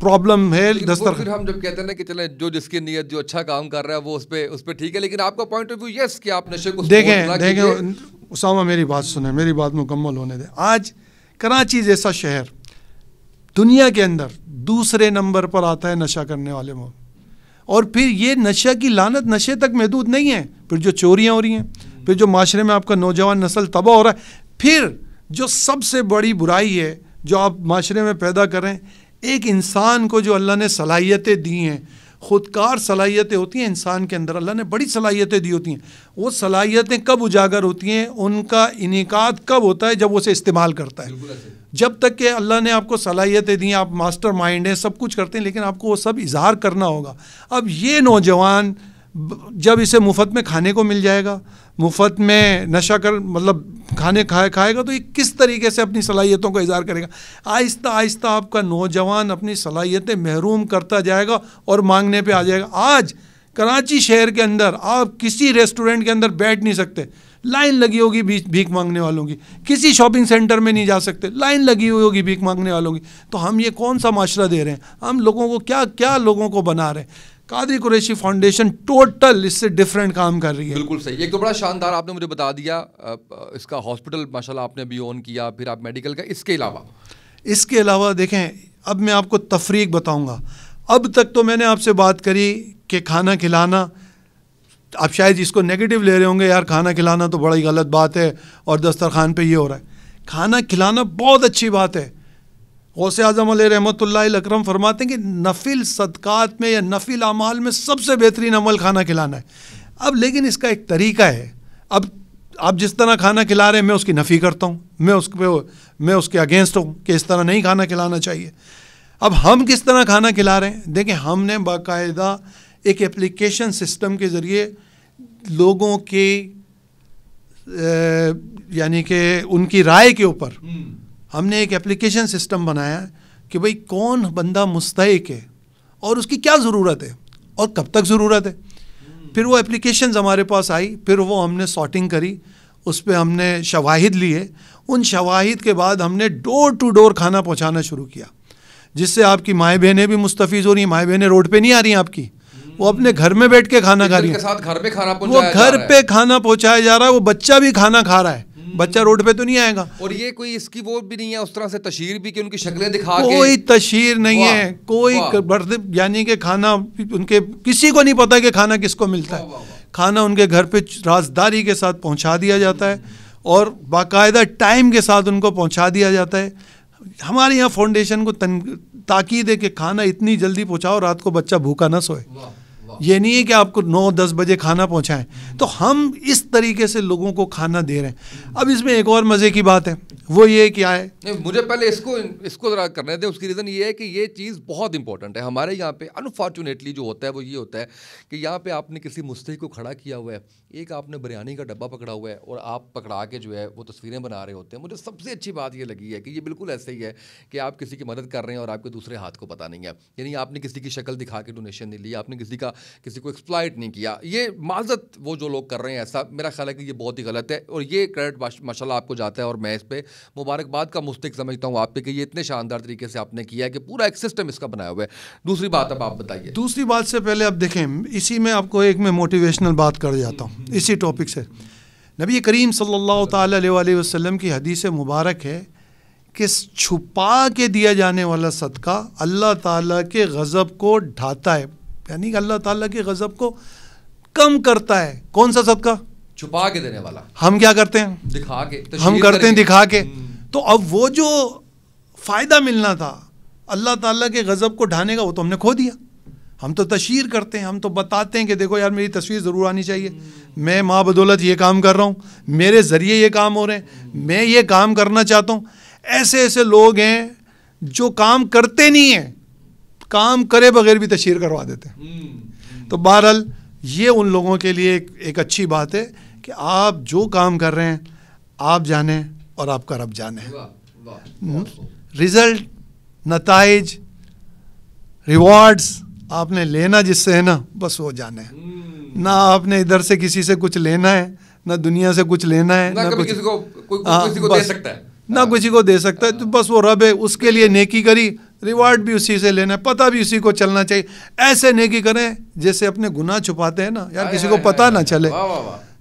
Problem ہے دسترخوان. پھر ہم جب کہتے ہیں نا کہ چلیں جو جس کی نیت جو اچھا کام کر رہا ہے وہ اس پہ ٹھیک ہے, لیکن آپ کا پوائنٹ آف ویو یس کہ آپ نشے کو دیکھیں اسامہ میری بات سنیں, میری بات مکمل ہونے دیں. آج کراچی جیسا شہر دنیا کے اندر دوسرے نمبر پر آتا ہے نشہ کرنے والے میں, اور پھر یہ نشہ کی لعنت نشے تک محدود نہیں ہے, پھر جو چوریاں ہو رہی ہیں, پھر جو معاشرے میں آپ کا نوجوان نسل تباہ ہو رہا ہے, پھر جو سب سے بڑی برائی ہے جو آپ معاشرے میں پیدا کریں, ایک انسان کو جو اللہ نے صلاحیتیں دی ہیں, خودکار صلاحیتیں ہوتی ہیں انسان کے اندر, اللہ نے بڑی صلاحیتیں دی ہوتی ہیں. وہ صلاحیتیں کب اجاگر ہوتی ہیں, ان کا انعقاد کب ہوتا ہے, جب وہ اسے استعمال کرتا ہے. جب تک کہ اللہ نے آپ کو صلاحیتیں دی ہیں, آپ ماسٹر مائنڈ ہیں, سب کچھ کرتے ہیں, لیکن آپ کو وہ سب اظہار کرنا ہوگا. اب یہ نوجوان جب اسے مفت میں کھانے کو مل جائے گا, مفت میں نشہ مطلب کھانے کھائے گا, تو یہ کس طریقے سے اپنی صلاحیتوں کا اظہار کرے گا. آہستہ آہستہ آپ کا نوجوان اپنی صلاحیتیں محروم کرتا جائے گا اور مانگنے پہ آ جائے گا. آج کراچی شہر کے اندر آپ کسی ریسٹورنٹ کے اندر بیٹھ نہیں سکتے, لائن لگی ہوگی بھیک مانگنے والوں کی. کسی شاپنگ سینٹر میں نہیں جا سکتے, لائن لگی ہوئی ہوگی بھیک مانگنے والوں کی. تو ہم یہ کون سا معاشرہ دے رہے ہیں, ہم لوگوں کو کیا لوگوں کو بنا رہے ہیں. قادری قریشی فاؤنڈیشن ٹوٹل اس سے ڈیفرنٹ کام کر رہی ہے. بالکل صحیح. ایک تو بڑا شاندار آپ نے مجھے بتا دیا, اس کا ہاسپٹل ماشاءاللہ آپ نے بھی اون کیا, پھر آپ میڈیکل کا. اس کے علاوہ دیکھیں, اب میں آپ کو تفریق بتاؤں گا. اب تک تو میں نے آپ سے بات کری کہ کھانا کھلانا, آپ شاید اس کو نیگیٹو لے رہے ہوں گے, یار کھانا کھلانا تو بڑی غلط بات ہے اور دسترخوان پہ یہ ہو رہا ہے. کھانا کھلانا بہت اچھی بات ہے. غوث اعظم علیہ رحمۃ اللہ الاکرم فرماتے ہیں کہ نفل صدقات میں یا نفل اعمال میں سب سے بہترین عمل کھانا کھلانا ہے. اب لیکن اس کا ایک طریقہ ہے. اب آپ جس طرح کھانا کھلا رہے ہیں میں اس کی نفی کرتا ہوں, میں اس کے اگینسٹ ہوں کہ اس طرح نہیں کھانا کھلانا چاہیے. اب ہم کس طرح کھانا کھلا رہے ہیں, دیکھیں ہم نے باقاعدہ ایک اپلیکیشن سسٹم کے ذریعے لوگوں کے یعنی کہ ان کی رائے کے اوپر ہم نے ایک اپلیکیشن سسٹم بنایا کہ بھئی کون بندہ مستحق ہے اور اس کی کیا ضرورت ہے اور کب تک ضرورت ہے. پھر وہ اپلیکیشنز ہمارے پاس آئی, پھر وہ ہم نے سارٹنگ کری, اس پہ ہم نے شواہد لیے. ان شواہد کے بعد ہم نے ڈور ٹو ڈور کھانا پہنچانا شروع کیا, جس سے آپ کی مائیں بہنیں بھی مستفیض ہو رہی ہیں. مائیں بہنیں روڈ پہ نہیں آ رہی ہیں آپ کی, وہ اپنے گھر میں بیٹھ کے کھانا کھا رہی ہیں, وہ گھر پہ کھانا پہنچایا جا رہا ہے, وہ بچہ بھی کھانا کھا رہا ہے, بچہ روڈ پہ تو نہیں آئے گا. اور یہ کوئی اس کی وہ بھی نہیں ہے اس طرح سے تشہیر بھی کہ ان کی شکلیں دکھا کے, کوئی تشہیر نہیں ہے, کوئی یعنی کہ کھانا ان کے کسی کو نہیں پتا کہ کھانا کس کو ملتا ہے. کھانا ان کے گھر پہ رازداری کے ساتھ پہنچا دیا جاتا ہے اور باقاعدہ ٹائم کے ساتھ ان کو پہنچا دیا جاتا ہے. ہمارے یہاں فاؤنڈیشن کو تاکید ہے کہ کھانا اتنی جلدی پہنچاؤ رات کو بچہ بھوکا نہ سوئے. یہ نہیں ہے کہ آپ کو 9-10 بجے کھانا پہنچائیں. تو ہم اس طریقے سے لوگوں کو کھانا دے رہے ہیں. اب اس میں ایک اور مزے کی بات ہے, وہ یہ کیا ہے, مجھے پہلے اس کو ذرا کرنے دیں. اس کی ریزن یہ ہے کہ یہ چیز بہت امپورٹنٹ ہے ہمارے یہاں پہ. انفارچونیٹلی جو ہوتا ہے وہ یہ ہوتا ہے کہ یہاں پہ آپ نے کسی مستحق کو کھڑا کیا ہوا ہے, ایک آپ نے بریانی کا ڈبہ پکڑا ہوا ہے اور آپ پکڑا کے جو ہے وہ تصویریں بنا رہے ہوتے ہیں. مجھے سب سے اچھی بات یہ لگی ہے کہ یہ بالکل ایسے ہی ہے کہ آپ کسی کی مدد کر رہے ہیں اور آپ کے دوسرے ہاتھ کو پتہ نہیں ہے. یعنی آپ نے کسی کی شکل دکھا کے ڈونیشن نہیں لی, آپ نے کسی کو ایکسپلائٹ نہیں کیا. یہ معذرت وہ جو لوگ کر رہے ہیں ایسا, میرا خیال ہے کہ یہ بہت ہی غلط ہے اور یہ کریڈٹ ماشاءاللہ آپ کو جاتا ہے اور میں اس پہ مبارکباد کا مستحق سمجھتا ہوں آپ پہ کہ یہ اتنے شاندار طریقے سے آپ نے کیا ہے کہ پورا ایک سسٹم اس کا بنایا ہوا ہے. دوسری بات اب آپ بتائیے. دوسری بات سے پہلے اب دیکھیں, اسی میں آپ کو ایک میں موٹیویشنل بات کر جاتا ہوں اسی ٹاپک سے. نبی کریم صلی اللہ تعالی علیہ وسلم کی حدیث مبارک ہے کہ چھپا کے دیا جانے والا صدقہ اللہ تعالیٰ کے غضب کو ڈھاتا ہے, یعنی کہ اللہ تعالیٰ کے غضب کو کم کرتا ہے. کون سا صدقہ؟ چھپا کے دینے والا. ہم کیا کرتے ہیں, دکھا کے, ہم کرتے ہیں دکھا کے. تو اب وہ جو فائدہ ملنا تھا اللہ تعالیٰ کے غضب کو ڈھانے کا, وہ تو ہم نے کھو دیا. ہم تو تشہیر کرتے ہیں, ہم تو بتاتے ہیں کہ دیکھو یار میری تصویر ضرور آنی چاہیے, میں ماں بدولت یہ کام کر رہا ہوں, میرے ذریعے یہ کام ہو رہے ہیں, میں یہ کام کرنا چاہتا ہوں. ایسے لوگ ہیں جو کام کرتے نہیں ہیں, کام کرے بغیر بھی تشہیر کروا دیتے ہیں. تو بہرحال یہ ان لوگوں کے لیے ایک اچھی بات ہے کہ آپ جو کام کر رہے ہیں آپ جانیں اور آپ کا رب جانے. رزلٹ, نتائج, ریوارڈز آپ نے لینا جس سے ہے نا, بس وہ جانے. نہ آپ نے ادھر سے کسی سے کچھ لینا ہے, نہ دنیا سے کچھ لینا ہے, نہ کسی کو دے سکتا ہے, نہ کسی کو دے سکتا ہے. تو بس وہ رب ہے, اس کے لیے نیکی کری, ریوارڈ بھی اسی سے لینا ہے, پتہ بھی اسی کو چلنا چاہیے. ایسے نیکی کریں جیسے اپنے گناہ چھپاتے ہیں نا یار, کسی کو پتہ نہ چلے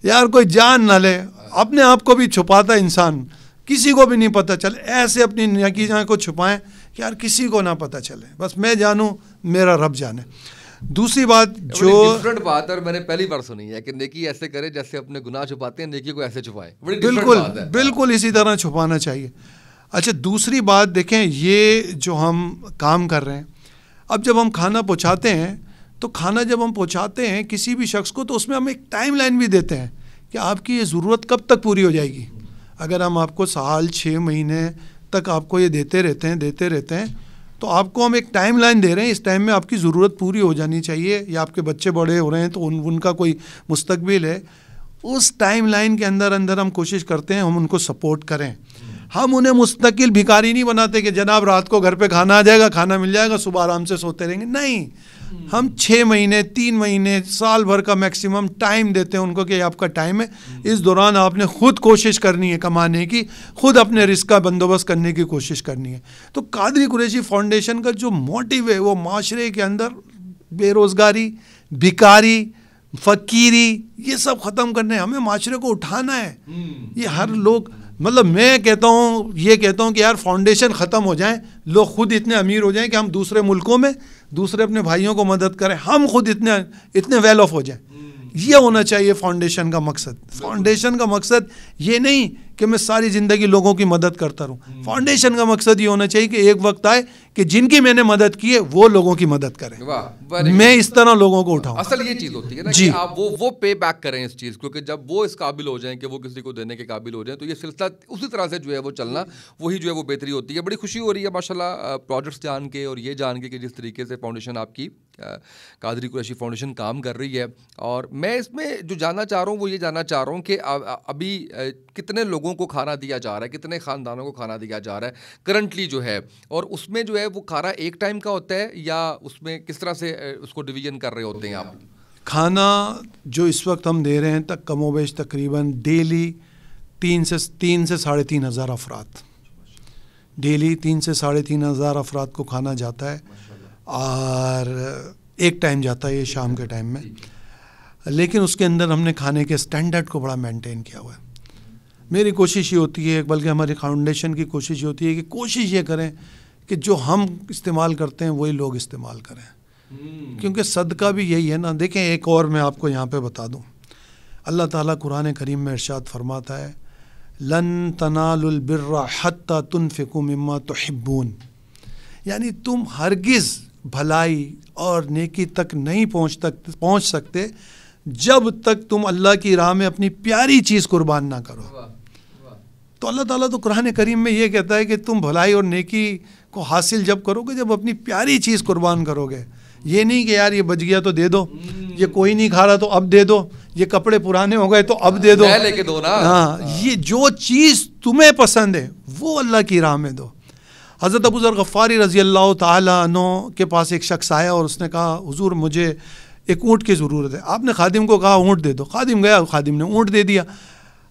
یار, کوئی جان نہ لے, اپنے آپ کو بھی چھپاتا ہے انسان, کسی کو بھی نہیں پتہ چلے. ایسے اپنی نیکی کو چھپائیں کہ یار کسی کو نہ پتہ چلے, بس میں جانوں میرا رب جانے. دوسری بات جو ڈفرنٹ بات ہے, اور میں نے پہلی بار سنی ہے کہ نیکی ایسے کرے جیسے اپنے گناہ چھپاتے ہیں, نیکی کو ایسے چھپائیں. بالکل اسی طرح چھپانا چاہیے. اچھا دوسری بات دیکھیں, یہ جو ہم کام کر رہے ہیں, اب جب ہم کھانا پہنچاتے ہیں تو کھانا جب ہم پہنچاتے ہیں کسی بھی شخص کو, تو اس میں ہم ایک ٹائم لائن بھی دیتے ہیں کہ آپ کی یہ ضرورت کب تک پوری ہو جائے گی. اگر ہم آپ کو سال 6 مہینے تک آپ کو یہ دیتے رہتے ہیں تو آپ کو ہم ایک ٹائم لائن دے رہے ہیں, اس ٹائم میں آپ کی ضرورت پوری ہو جانی چاہیے, یا آپ کے بچے بڑے ہو رہے ہیں تو ان کا کوئی مستقبل ہے, اس ٹائم لائن کے اندر ہم کوشش کرتے ہیں ہم ان کو سپورٹ کریں. ہم انہیں مستقل بھکاری نہیں بناتے کہ جناب رات کو گھر پہ کھانا آ جائے گا, کھانا مل جائے گا, صبح آرام سے سوتے رہیں گے. نہیں, ہم 6 مہینے 3 مہینے سال بھر کا میکسیمم ٹائم دیتے ہیں ان کو کہ آپ کا ٹائم ہے, اس دوران آپ نے خود کوشش کرنی ہے کمانے کی, خود اپنے رزق کا بندوبست کرنے کی کوشش کرنی ہے. تو قادری قریشی فاؤنڈیشن کا جو موٹیو ہے وہ معاشرے کے اندر بے روزگاری, بھکاری, فقیری, یہ سب ختم کرنے, ہمیں معاشرے کو اٹھانا ہے. یہ ہر لوگ, مطلب میں یہ کہتا ہوں کہ یار فاؤنڈیشن ختم ہو جائیں, لوگ خود اتنے امیر ہو جائیں کہ ہم دوسرے ملکوں میں دوسرے اپنے بھائیوں کو مدد کریں, ہم خود اتنے ویل آف ہو جائیں. یہ ہونا چاہیے فاؤنڈیشن کا مقصد. فاؤنڈیشن کا مقصد یہ نہیں کہ میں ساری زندگی لوگوں کی مدد کرتا رہوں. فاؤنڈیشن کا مقصد یہ ہونا چاہیے کہ ایک وقت آئے کہ جن کی میں نے مدد کی ہے وہ لوگوں کی مدد کریں, میں اس طرح لوگوں کو اٹھاؤں. اصل یہ چیز ہوتی ہے نا کہ آپ وہ پے بیک کریں اس چیز کو, کہ جب وہ اس قابل ہو جائیں کہ وہ کسی کو دینے کے قابل ہو جائیں تو یہ سلسلہ اسی طرح سے جو ہے وہ چلنا, وہی جو ہے وہ بہتری ہوتی ہے. بڑی خوشی ہو رہی ہے ماشاء اللہ پروجیکٹس جان کے, اور یہ جان کے کہ جس طریقے سے فاؤنڈیشن آپ کی قادری قریشی فاؤنڈیشن کام کر رہی ہے. اور میں اس میں جو جاننا چاہ رہا ہوں وہ یہ جاننا چاہ رہا ہوں کہ ابھی کتنے لوگوں کو کھانا دیا جا رہا ہے, کتنے خاندانوں کو کھانا دیا جا رہا ہے کرنٹلی جو ہے, اور اس میں جو ہے وہ کھانا ایک ٹائم کا ہوتا ہے یا اس میں کس طرح سے اس کو ڈویژن کر رہے ہوتے ہیں آپ؟ کھانا جو اس وقت ہم دے رہے ہیں تک کم و بیش تقریباً ڈیلی 3 سے 3.5 ہزار افراد, ڈیلی 3 سے 3.5 ہزار افراد کو کھانا جاتا ہے, اور ایک ٹائم جاتا ہے یہ شام کے ٹائم میں. لیکن اس کے اندر ہم نے کھانے کے اسٹینڈرڈ کو بڑا مینٹین کیا ہوا ہے. میری کوشش یہ ہوتی ہے, بلکہ ہماری فاؤنڈیشن کی کوشش یہ ہوتی ہے کہ کوشش یہ کریں کہ جو ہم استعمال کرتے ہیں وہی لوگ استعمال کریں, کیونکہ صدقہ بھی یہی ہے نا. دیکھیں ایک اور میں آپ کو یہاں پہ بتا دوں, اللہ تعالیٰ قرآن کریم میں ارشاد فرماتا ہے لن تنالوا البر حتی تنفقوا مما تحبون, یعنی تم ہرگز بھلائی اور نیکی تک نہیں پہنچ سکتے جب تک تم اللہ کی راہ میں اپنی پیاری چیز قربان نہ کرو. تو اللہ تعالیٰ تو قرآن کریم میں یہ کہتا ہے کہ تم بھلائی اور نیکی کو حاصل جب کرو گے جب اپنی پیاری چیز قربان کرو گے. یہ نہیں کہ یار یہ بچ گیا تو دے دو, یہ کوئی نہیں کھا رہا تو اب دے دو, یہ کپڑے پرانے ہو گئے تو اب دے دو, لے کے دو نا. ہاں, یہ جو چیز تمہیں پسند ہے وہ اللہ کی راہ میں دو. حضرت ابو ذر غفاری رضی اللہ تعالیٰ عنہ کے پاس ایک شخص آیا اور اس نے کہا حضور مجھے ایک اونٹ کی ضرورت ہے. آپ نے خادم کو کہا اونٹ دے دو, خادم گیا, خادم نے اونٹ دے دیا.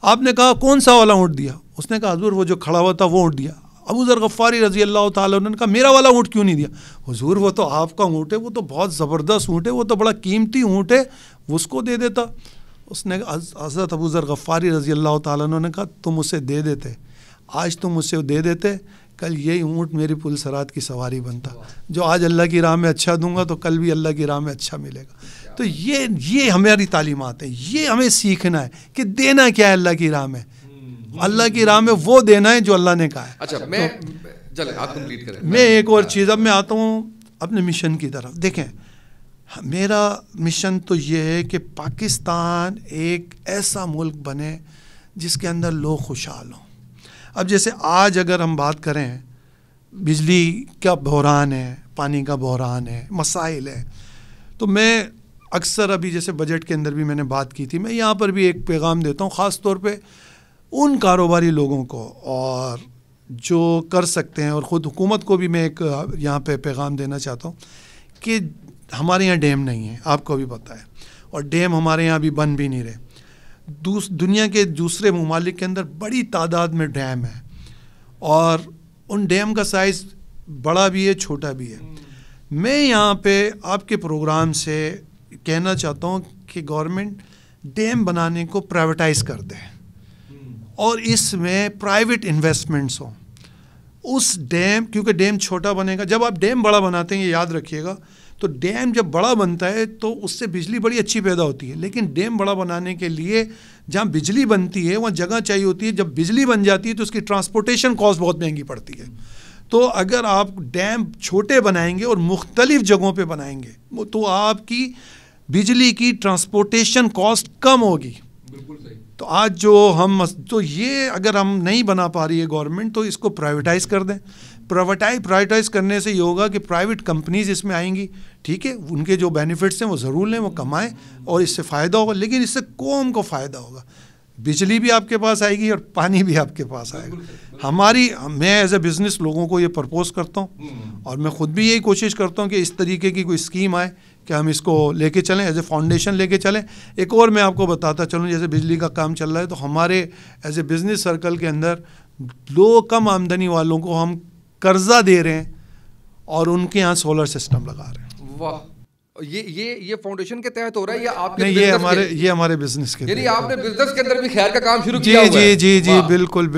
آپ نے کہا کون سا والا اونٹ دیا؟ اس نے کہا حضور وہ جو کھڑا ہوا تھا وہ اونٹ دیا. ابو ذر غفاری رضی اللہ تعالیٰ عنہ نے کہا میرا والا اونٹ کیوں نہیں دیا؟ حضور وہ تو آپ کا اونٹ ہے, وہ تو بہت زبردست اونٹ ہے, وہ تو بڑا قیمتی اونٹ ہے, اس کو دے دیتا. اس نے حضرت ابو ذر غفاری رضی اللہ تعالیٰ عنہ نے کہا تم اسے دے دیتے, آج تم اسے دے دیتے, کل یہی اونٹ میری پل صراط کی سواری بنتا. جو آج اللہ کی راہ میں اچھا دوں گا تو کل بھی اللہ کی راہ میں اچھا ملے گا. تو یہ ہماری تعلیمات ہیں, یہ ہمیں سیکھنا ہے کہ دینا کیا ہے اللہ کی راہ میں. اللہ کی راہ میں وہ دینا ہے جو اللہ نے کہا ہے. اچھا آپ کمپلیٹ کریں. میں ایک اور چیز, اب میں آتا ہوں اپنے مشن کی طرف. دیکھیں میرا مشن تو یہ ہے کہ پاکستان ایک ایسا ملک بنے جس کے اندر لوگ خوشحال ہوں. اب جیسے آج اگر ہم بات کریں, بجلی کا بحران ہے, پانی کا بحران ہے, مسائل ہے, تو میں اکثر ابھی جیسے بجٹ کے اندر بھی میں نے بات کی تھی, میں یہاں پر بھی ایک پیغام دیتا ہوں خاص طور پہ ان کاروباری لوگوں کو اور جو کر سکتے ہیں, اور خود حکومت کو بھی میں ایک یہاں پہ پیغام دینا چاہتا ہوں کہ ہمارے یہاں ڈیم نہیں ہے, آپ کو بھی پتہ ہے, اور ڈیم ہمارے یہاں بھی بن بھی نہیں رہے. دنیا کے دوسرے ممالک کے اندر بڑی تعداد میں ڈیم ہے, اور ان ڈیم کا سائز بڑا بھی ہے چھوٹا بھی ہے. میں یہاں پہ آپ کے پروگرام سے کہنا چاہتا ہوں کہ گورنمنٹ ڈیم بنانے کو پرائیویٹائز کر دے اور اس میں پرائیویٹ انویسٹمنٹس ہوں. اس ڈیم, کیونکہ ڈیم چھوٹا بنے گا, جب آپ ڈیم بڑا بناتے ہیں یہ یاد رکھیے گا, تو ڈیم جب بڑا بنتا ہے تو اس سے بجلی بڑی اچھی پیدا ہوتی ہے, لیکن ڈیم بڑا بنانے کے لیے جہاں بجلی بنتی ہے وہاں جگہ چاہیے ہوتی ہے. جب بجلی بن جاتی ہے تو اس کی ٹرانسپورٹیشن کاسٹ بہت مہنگی پڑتی ہے. تو اگر آپ ڈیم چھوٹے بنائیں گے اور مختلف جگہوں پہ بنائیں گے تو آپ کی بجلی کی ٹرانسپورٹیشن کاسٹ کم ہوگی. بالکل صحیح. تو آج جو تو یہ اگر ہم نہیں بنا پا رہی ہے گورنمنٹ, تو اس کو پرائیویٹائز کر دیں. پرائیویٹائز کرنے سے یہ ہوگا کہ پرائیویٹ کمپنیز اس میں آئیں گی, ٹھیک ہے, ان کے جو بینیفٹس ہیں وہ ضرور لیں, وہ کمائیں اور اس سے فائدہ ہوگا, لیکن اس سے قوم کو فائدہ ہوگا. بجلی بھی آپ کے پاس آئے گی اور پانی بھی آپ کے پاس آئے گا. میں ایز اے بزنس لوگوں کو یہ پرپوز کرتا ہوں اور میں خود بھی یہی کوشش کرتا ہوں کہ اس طریقے کی کوئی اسکیم آئے کہ ہم اس کو لے کے چلیں, ایز اے فاؤنڈیشن لے کے چلیں. ایک اور میں آپ کو بتاتا چلوں, جیسے بجلی کا کام چل رہا ہے تو ہمارے ایز اے بزنس سرکل کے اندر لو کم آمدنی والوں کو ہم قرضہ دے رہے ہیں اور ان کے یہاں سولر سسٹم لگا رہے ہیں. واہ, یہ فاؤنڈیشن کے تحت ہو رہا ہے یا آپ نہیں, یہ ہمارے بزنس کے, یعنی آپ نے بزنس کے اندر بھی خیر کا کام شروع کیا ہوا ہے؟ جی بالکل.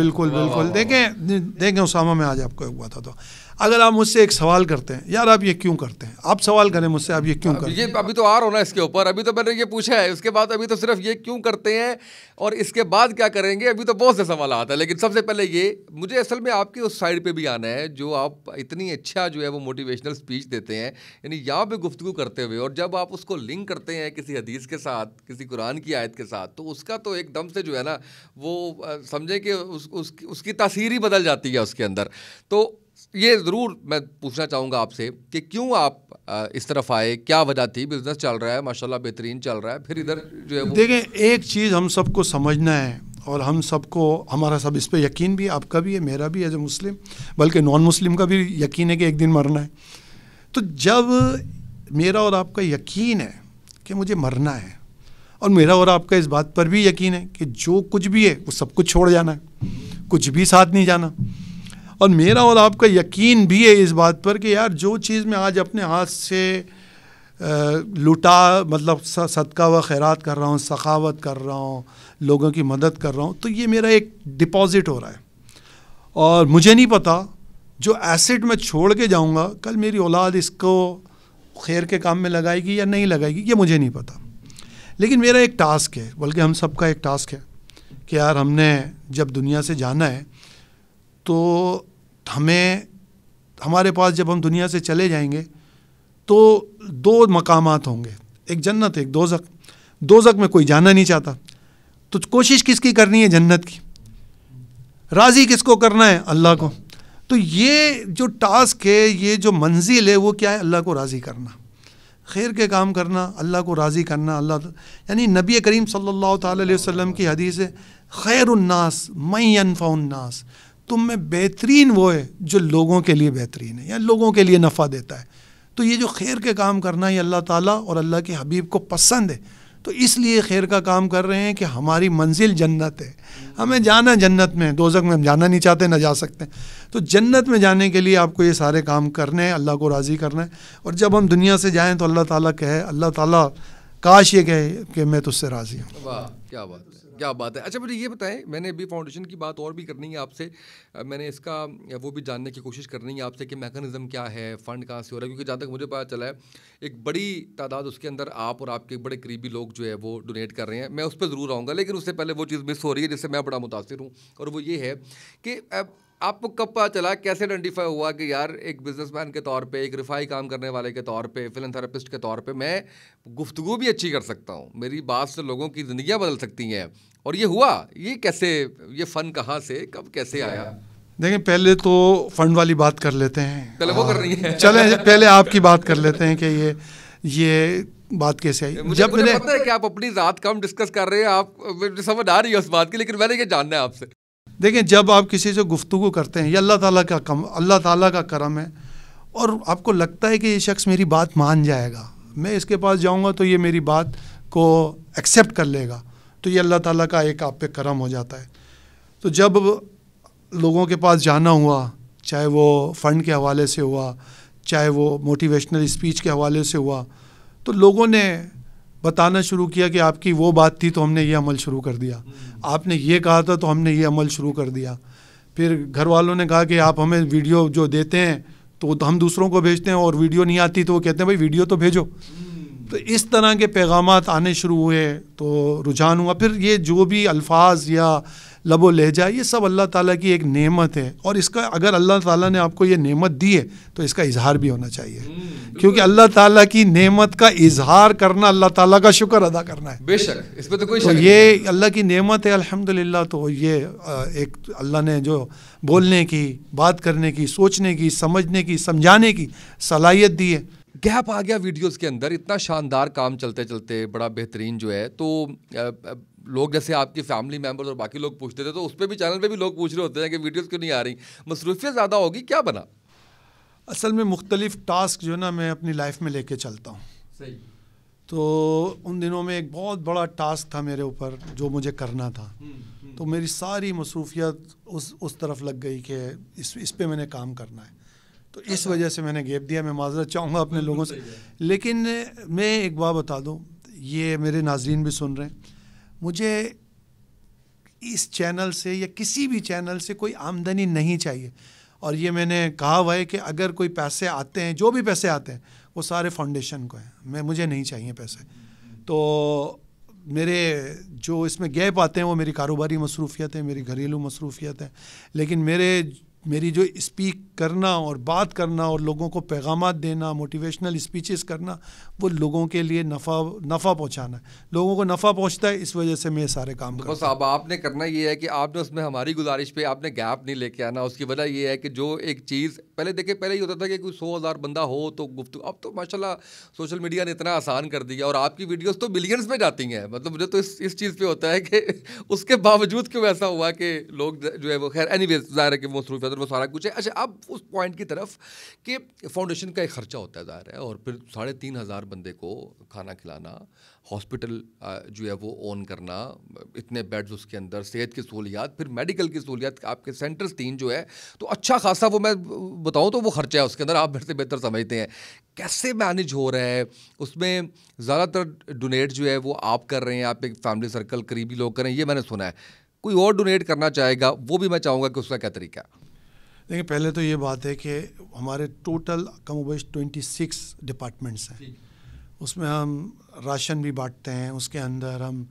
دیکھیں اسامہ, میں آج آپ کو ایک بات بتاتا ہوں. اگر آپ مجھ سے ایک سوال کرتے ہیں, یار آپ یہ کیوں کرتے ہیں, آپ سوال کریں مجھ سے, آپ یہ کیوں کرتے ہیں. یہ ابھی تو آ رہا ہونا اس کے اوپر, ابھی تو میں نے یہ پوچھا ہے, اس کے بعد ابھی تو صرف یہ کیوں کرتے ہیں اور اس کے بعد کیا کریں گے, ابھی تو بہت سے سوالات ہیں. لیکن سب سے پہلے یہ مجھے اصل میں آپ کی اس سائڈ پہ بھی آنا ہے جو آپ اتنی اچھا جو ہے وہ موٹیویشنل اسپیچ دیتے ہیں, یعنی یہاں پہ گفتگو کرتے ہوئے, اور جب آپ اس کو لنک کرتے ہیں کسی حدیث کے ساتھ, کسی قرآن کی آیت کے ساتھ, تو اس کا تو ایک دم سے جو ہے نا وہ سمجھیں کہ اس کی تاثیر ہی بدل جاتی ہے اس کے اندر. تو یہ ضرور میں پوچھنا چاہوں گا آپ سے کہ کیوں آپ اس طرف آئے, کیا وجہ تھی؟ بزنس چل رہا ہے ماشاءاللہ بہترین چل رہا ہے, پھر ادھر جو ہے دیکھیں ایک چیز ہم سب کو سمجھنا ہے اور ہم سب کو, ہمارا سب اس پہ یقین بھی, آپ کا بھی ہے, میرا بھی ایز اے مسلم, بلکہ نان مسلم کا بھی یقین ہے کہ ایک دن مرنا ہے. تو جب میرا اور آپ کا یقین ہے کہ مجھے مرنا ہے, اور میرا اور آپ کا اس بات پر بھی یقین ہے کہ جو کچھ بھی ہے وہ سب کچھ چھوڑ جانا ہے, کچھ بھی ساتھ نہیں جانا, اور میرا اور آپ کا یقین بھی ہے اس بات پر کہ یار جو چیز میں آج اپنے ہاتھ سے لٹا, مطلب صدقہ و خیرات کر رہا ہوں, سخاوت کر رہا ہوں, لوگوں کی مدد کر رہا ہوں, تو یہ میرا ایک ڈپازٹ ہو رہا ہے. اور مجھے نہیں پتا جو ایسٹ میں چھوڑ کے جاؤں گا کل میری اولاد اس کو خیر کے کام میں لگائے گی یا نہیں لگائے گی, یہ مجھے نہیں پتا. لیکن میرا ایک ٹاسک ہے, بلکہ ہم سب کا ایک ٹاسک ہے کہ یار ہم نے جب دنیا سے جانا ہے تو ہمارے پاس جب ہم دنیا سے چلے جائیں گے تو دو مقامات ہوں گے, ایک جنت ایک دوزخ. دوزخ میں کوئی جانا نہیں چاہتا, تو کوشش کس کی کرنی ہے؟ جنت کی. راضی کس کو کرنا ہے؟ اللہ کو. تو یہ جو ٹاسک ہے, یہ جو منزل ہے وہ کیا ہے؟ اللہ کو راضی کرنا, خیر کے کام کرنا, اللہ کو راضی کرنا. یعنی نبی کریم صلی اللہ تعالی علیہ وسلم کی حدیث ہے, خیر الناس من ینفع الناس, تم میں بہترین وہ ہے جو لوگوں کے لیے بہترین ہے یا لوگوں کے لیے نفع دیتا ہے. تو یہ جو خیر کے کام کرنا ہے اللہ تعالیٰ اور اللہ کے حبیب کو پسند ہے, تو اس لیے خیر کا کام کر رہے ہیں کہ ہماری منزل جنت ہے, ہمیں جانا جنت میں. دوزخ میں ہم جانا نہیں چاہتے, نہ جا سکتے. تو جنت میں جانے کے لیے آپ کو یہ سارے کام کرنے ہیں, اللہ کو راضی کرنا ہے. اور جب ہم دنیا سے جائیں تو اللہ تعالیٰ کہے, اللہ تعالیٰ کاش یہ کہے کہ میں تجھ سے راضی ہوں. واہ کیا بات ہے, کیا بات ہے. اچھا مجھے یہ بتائیں, میں نے ابھی فاؤنڈیشن کی بات اور بھی کرنی ہے آپ سے, میں نے اس کا وہ بھی جاننے کی کوشش کرنی ہے آپ سے کہ میکانزم کیا ہے, فنڈ کہاں سے ہو رہا ہے, کیونکہ جہاں تک مجھے پتا چلا ہے ایک بڑی تعداد اس کے اندر آپ اور آپ کے بڑے قریبی لوگ جو ہے وہ ڈونیٹ کر رہے ہیں. میں اس پہ ضرور آؤں گا, لیکن اس سے پہلے وہ چیز مس ہو رہی ہے جس سے میں بڑا متاثر ہوں, اور وہ یہ ہے کہ آپ کو کب پتا چلا, کیسے آئیڈینٹیفائی ہوا کہ یار ایک بزنس مین کے طور پہ, ایک رفائی کام کرنے والے کے طور پہ, فلانتھراپسٹ کے طور پہ میں گفتگو بھی اچھی کر سکتا ہوں, میری بات سے لوگوں کی زندگیاں بدل سکتی ہیں, اور یہ ہوا, یہ کیسے, یہ فن کہاں سے, کب, کیسے آیا؟ دیکھیں پہلے تو فنڈ والی بات کر لیتے ہیں, پہلے وہ کر رہی ہے, چلیں پہلے آپ کی بات کر لیتے ہیں کہ یہ بات کیسے آئی. جب مجھے پتا ہے کہ آپ اپنی ذات کم ڈسکس کر رہے ہیں, آپ سمجھ آ رہی ہے اس بات کی, لیکن میں نے یہ جاننا ہے آپ سے. دیکھیں جب آپ کسی سے گفتگو کرتے ہیں, یہ اللہ تعالیٰ کا کرم ہے, اور آپ کو لگتا ہے کہ یہ شخص میری بات مان جائے گا, میں اس کے پاس جاؤں گا تو یہ میری بات کو ایکسیپٹ کر لے گا, تو یہ اللہ تعالیٰ کا ایک آپ پہ کرم ہو جاتا ہے. تو جب لوگوں کے پاس جانا ہوا چاہے وہ فنڈ کے حوالے سے ہوا, چاہے وہ موٹیویشنل اسپیچ کے حوالے سے ہوا, تو لوگوں نے بتانا شروع کیا کہ آپ کی وہ بات تھی تو ہم نے یہ عمل شروع کر دیا, آپ نے یہ کہا تھا تو ہم نے یہ عمل شروع کر دیا. پھر گھر والوں نے کہا کہ آپ ہمیں ویڈیو جو دیتے ہیں تو ہم دوسروں کو بھیجتے ہیں, اور ویڈیو نہیں آتی تو وہ کہتے ہیں بھائی ویڈیو تو بھیجو. تو اس طرح کے پیغامات آنے شروع ہوئے تو رجحان ہوا. پھر یہ جو بھی الفاظ یا لب و لہجہ, یہ سب اللہ تعالیٰ کی ایک نعمت ہے, اور اس کا اگر اللہ تعالیٰ نے آپ کو یہ نعمت دی ہے تو اس کا اظہار بھی ہونا چاہیے, کیونکہ اللہ تعالیٰ کی نعمت کا اظہار کرنا اللہ تعالیٰ کا شکر ادا کرنا ہے. بے شک, اس پہ تو کوئی شک تو نہیں. یہ اللہ کی نعمت ہے الحمدللہ. تو یہ ایک اللہ نے جو بولنے کی, بات کرنے کی, سوچنے کی, سمجھنے کی, سمجھانے کی صلاحیت دی ہے. گیپ آ گیا ویڈیوز کے اندر, اتنا شاندار کام چلتے چلتے بڑا بہترین جو ہے, تو لوگ جیسے آپ کی فیملی ممبرز اور باقی لوگ پوچھتے تھے, تو اس پہ بھی چینل پہ بھی لوگ پوچھ رہے ہوتے ہیں کہ ویڈیوز کیوں نہیں آ رہی, مصروفیت زیادہ ہوگی, کیا بنا؟ اصل میں مختلف ٹاسک جو ہے نا میں اپنی لائف میں لے کے چلتا ہوں. صحیح. تو ان دنوں میں ایک بہت بڑا ٹاسک تھا میرے اوپر جو مجھے کرنا تھا, تو میری ساری مصروفیت اس طرف لگ گئی کہ اس پہ میں نے کام کرنا ہے, تو اس وجہ سے میں نے گیپ دیا. میں معذرت چاہوں گا اپنے لوگوں سے, لیکن میں ایک بات بتا دوں, یہ میرے ناظرین بھی سن رہے ہیں, مجھے اس چینل سے یا کسی بھی چینل سے کوئی آمدنی نہیں چاہیے. اور یہ میں نے کہا ہوا ہے کہ اگر کوئی پیسے آتے ہیں, جو بھی پیسے آتے ہیں وہ سارے فاؤنڈیشن کو ہیں, مجھے نہیں چاہیے پیسے. تو میرے جو اس میں گیپ آتے ہیں وہ میری کاروباری مصروفیت ہے, میری گھریلو مصروفیت ہے, لیکن میری جو اسپیک کرنا اور بات کرنا اور لوگوں کو پیغامات دینا, موٹیویشنل اسپیچز کرنا, وہ لوگوں کے لیے نفع پہنچانا ہے. لوگوں کو نفع پہنچتا ہے, اس وجہ سے میں سارے کام کرتا ہوں. بس اب آپ نے کرنا یہ ہے کہ آپ نے اس میں ہماری گزارش پہ آپ نے گیپ نہیں لے کے آنا. اس کی وجہ یہ ہے کہ جو ایک چیز پہلے دیکھیں, پہلے یہ ہوتا تھا کہ کوئی 100,000 بندہ ہو تو گفتگو, اب تو ماشاءاللہ سوشل میڈیا نے اتنا آسان کر دیا, اور آپ کی ویڈیوز تو ملینز میں جاتی ہیں. مطلب مجھے تو اس چیز پہ ہوتا ہے کہ اس کے باوجود کیوں ایسا ہوا کہ لوگ جو ہے وہ, خیر اینی ویز ظاہر ہے کہ مصروفیت اور وہ سارا کچھ ہے. اچھا, اب اس پوائنٹ کی طرف کہ فاؤنڈیشن کا ایک خرچہ ہوتا ہے ظاہر ہے, اور پھر 3,500 بندے کو کھانا کھلانا, ہاسپٹل جو ہے وہ اون کرنا, اتنے بیڈز اس کے اندر, صحت کی سہولیات, پھر میڈیکل کی سہولیات, آپ کے سینٹرز 3 جو ہے, تو اچھا خاصا وہ میں بتاؤں تو وہ خرچہ ہے اس کے اندر, آپ میرے سے بہتر سمجھتے ہیں. کیسے مینیج ہو رہا ہے اس میں؟ زیادہ تر ڈونیٹ جو ہے وہ آپ کر رہے ہیں, آپ ایک فیملی سرکل قریبی لوگ کر رہے ہیں, یہ میں نے سنا ہے. کوئی اور ڈونیٹ کرنا چاہے گا وہ بھی میں چاہوں گا کہ اس کا کیا طریقہ ہے؟ دیکھیں, پہلے تو یہ بات ہے کہ ہمارے ٹوٹل کم و بیش 26 ڈپارٹمنٹس ہیں. اس میں ہم راشن بھی بانٹتے ہیں, اس کے اندر ہم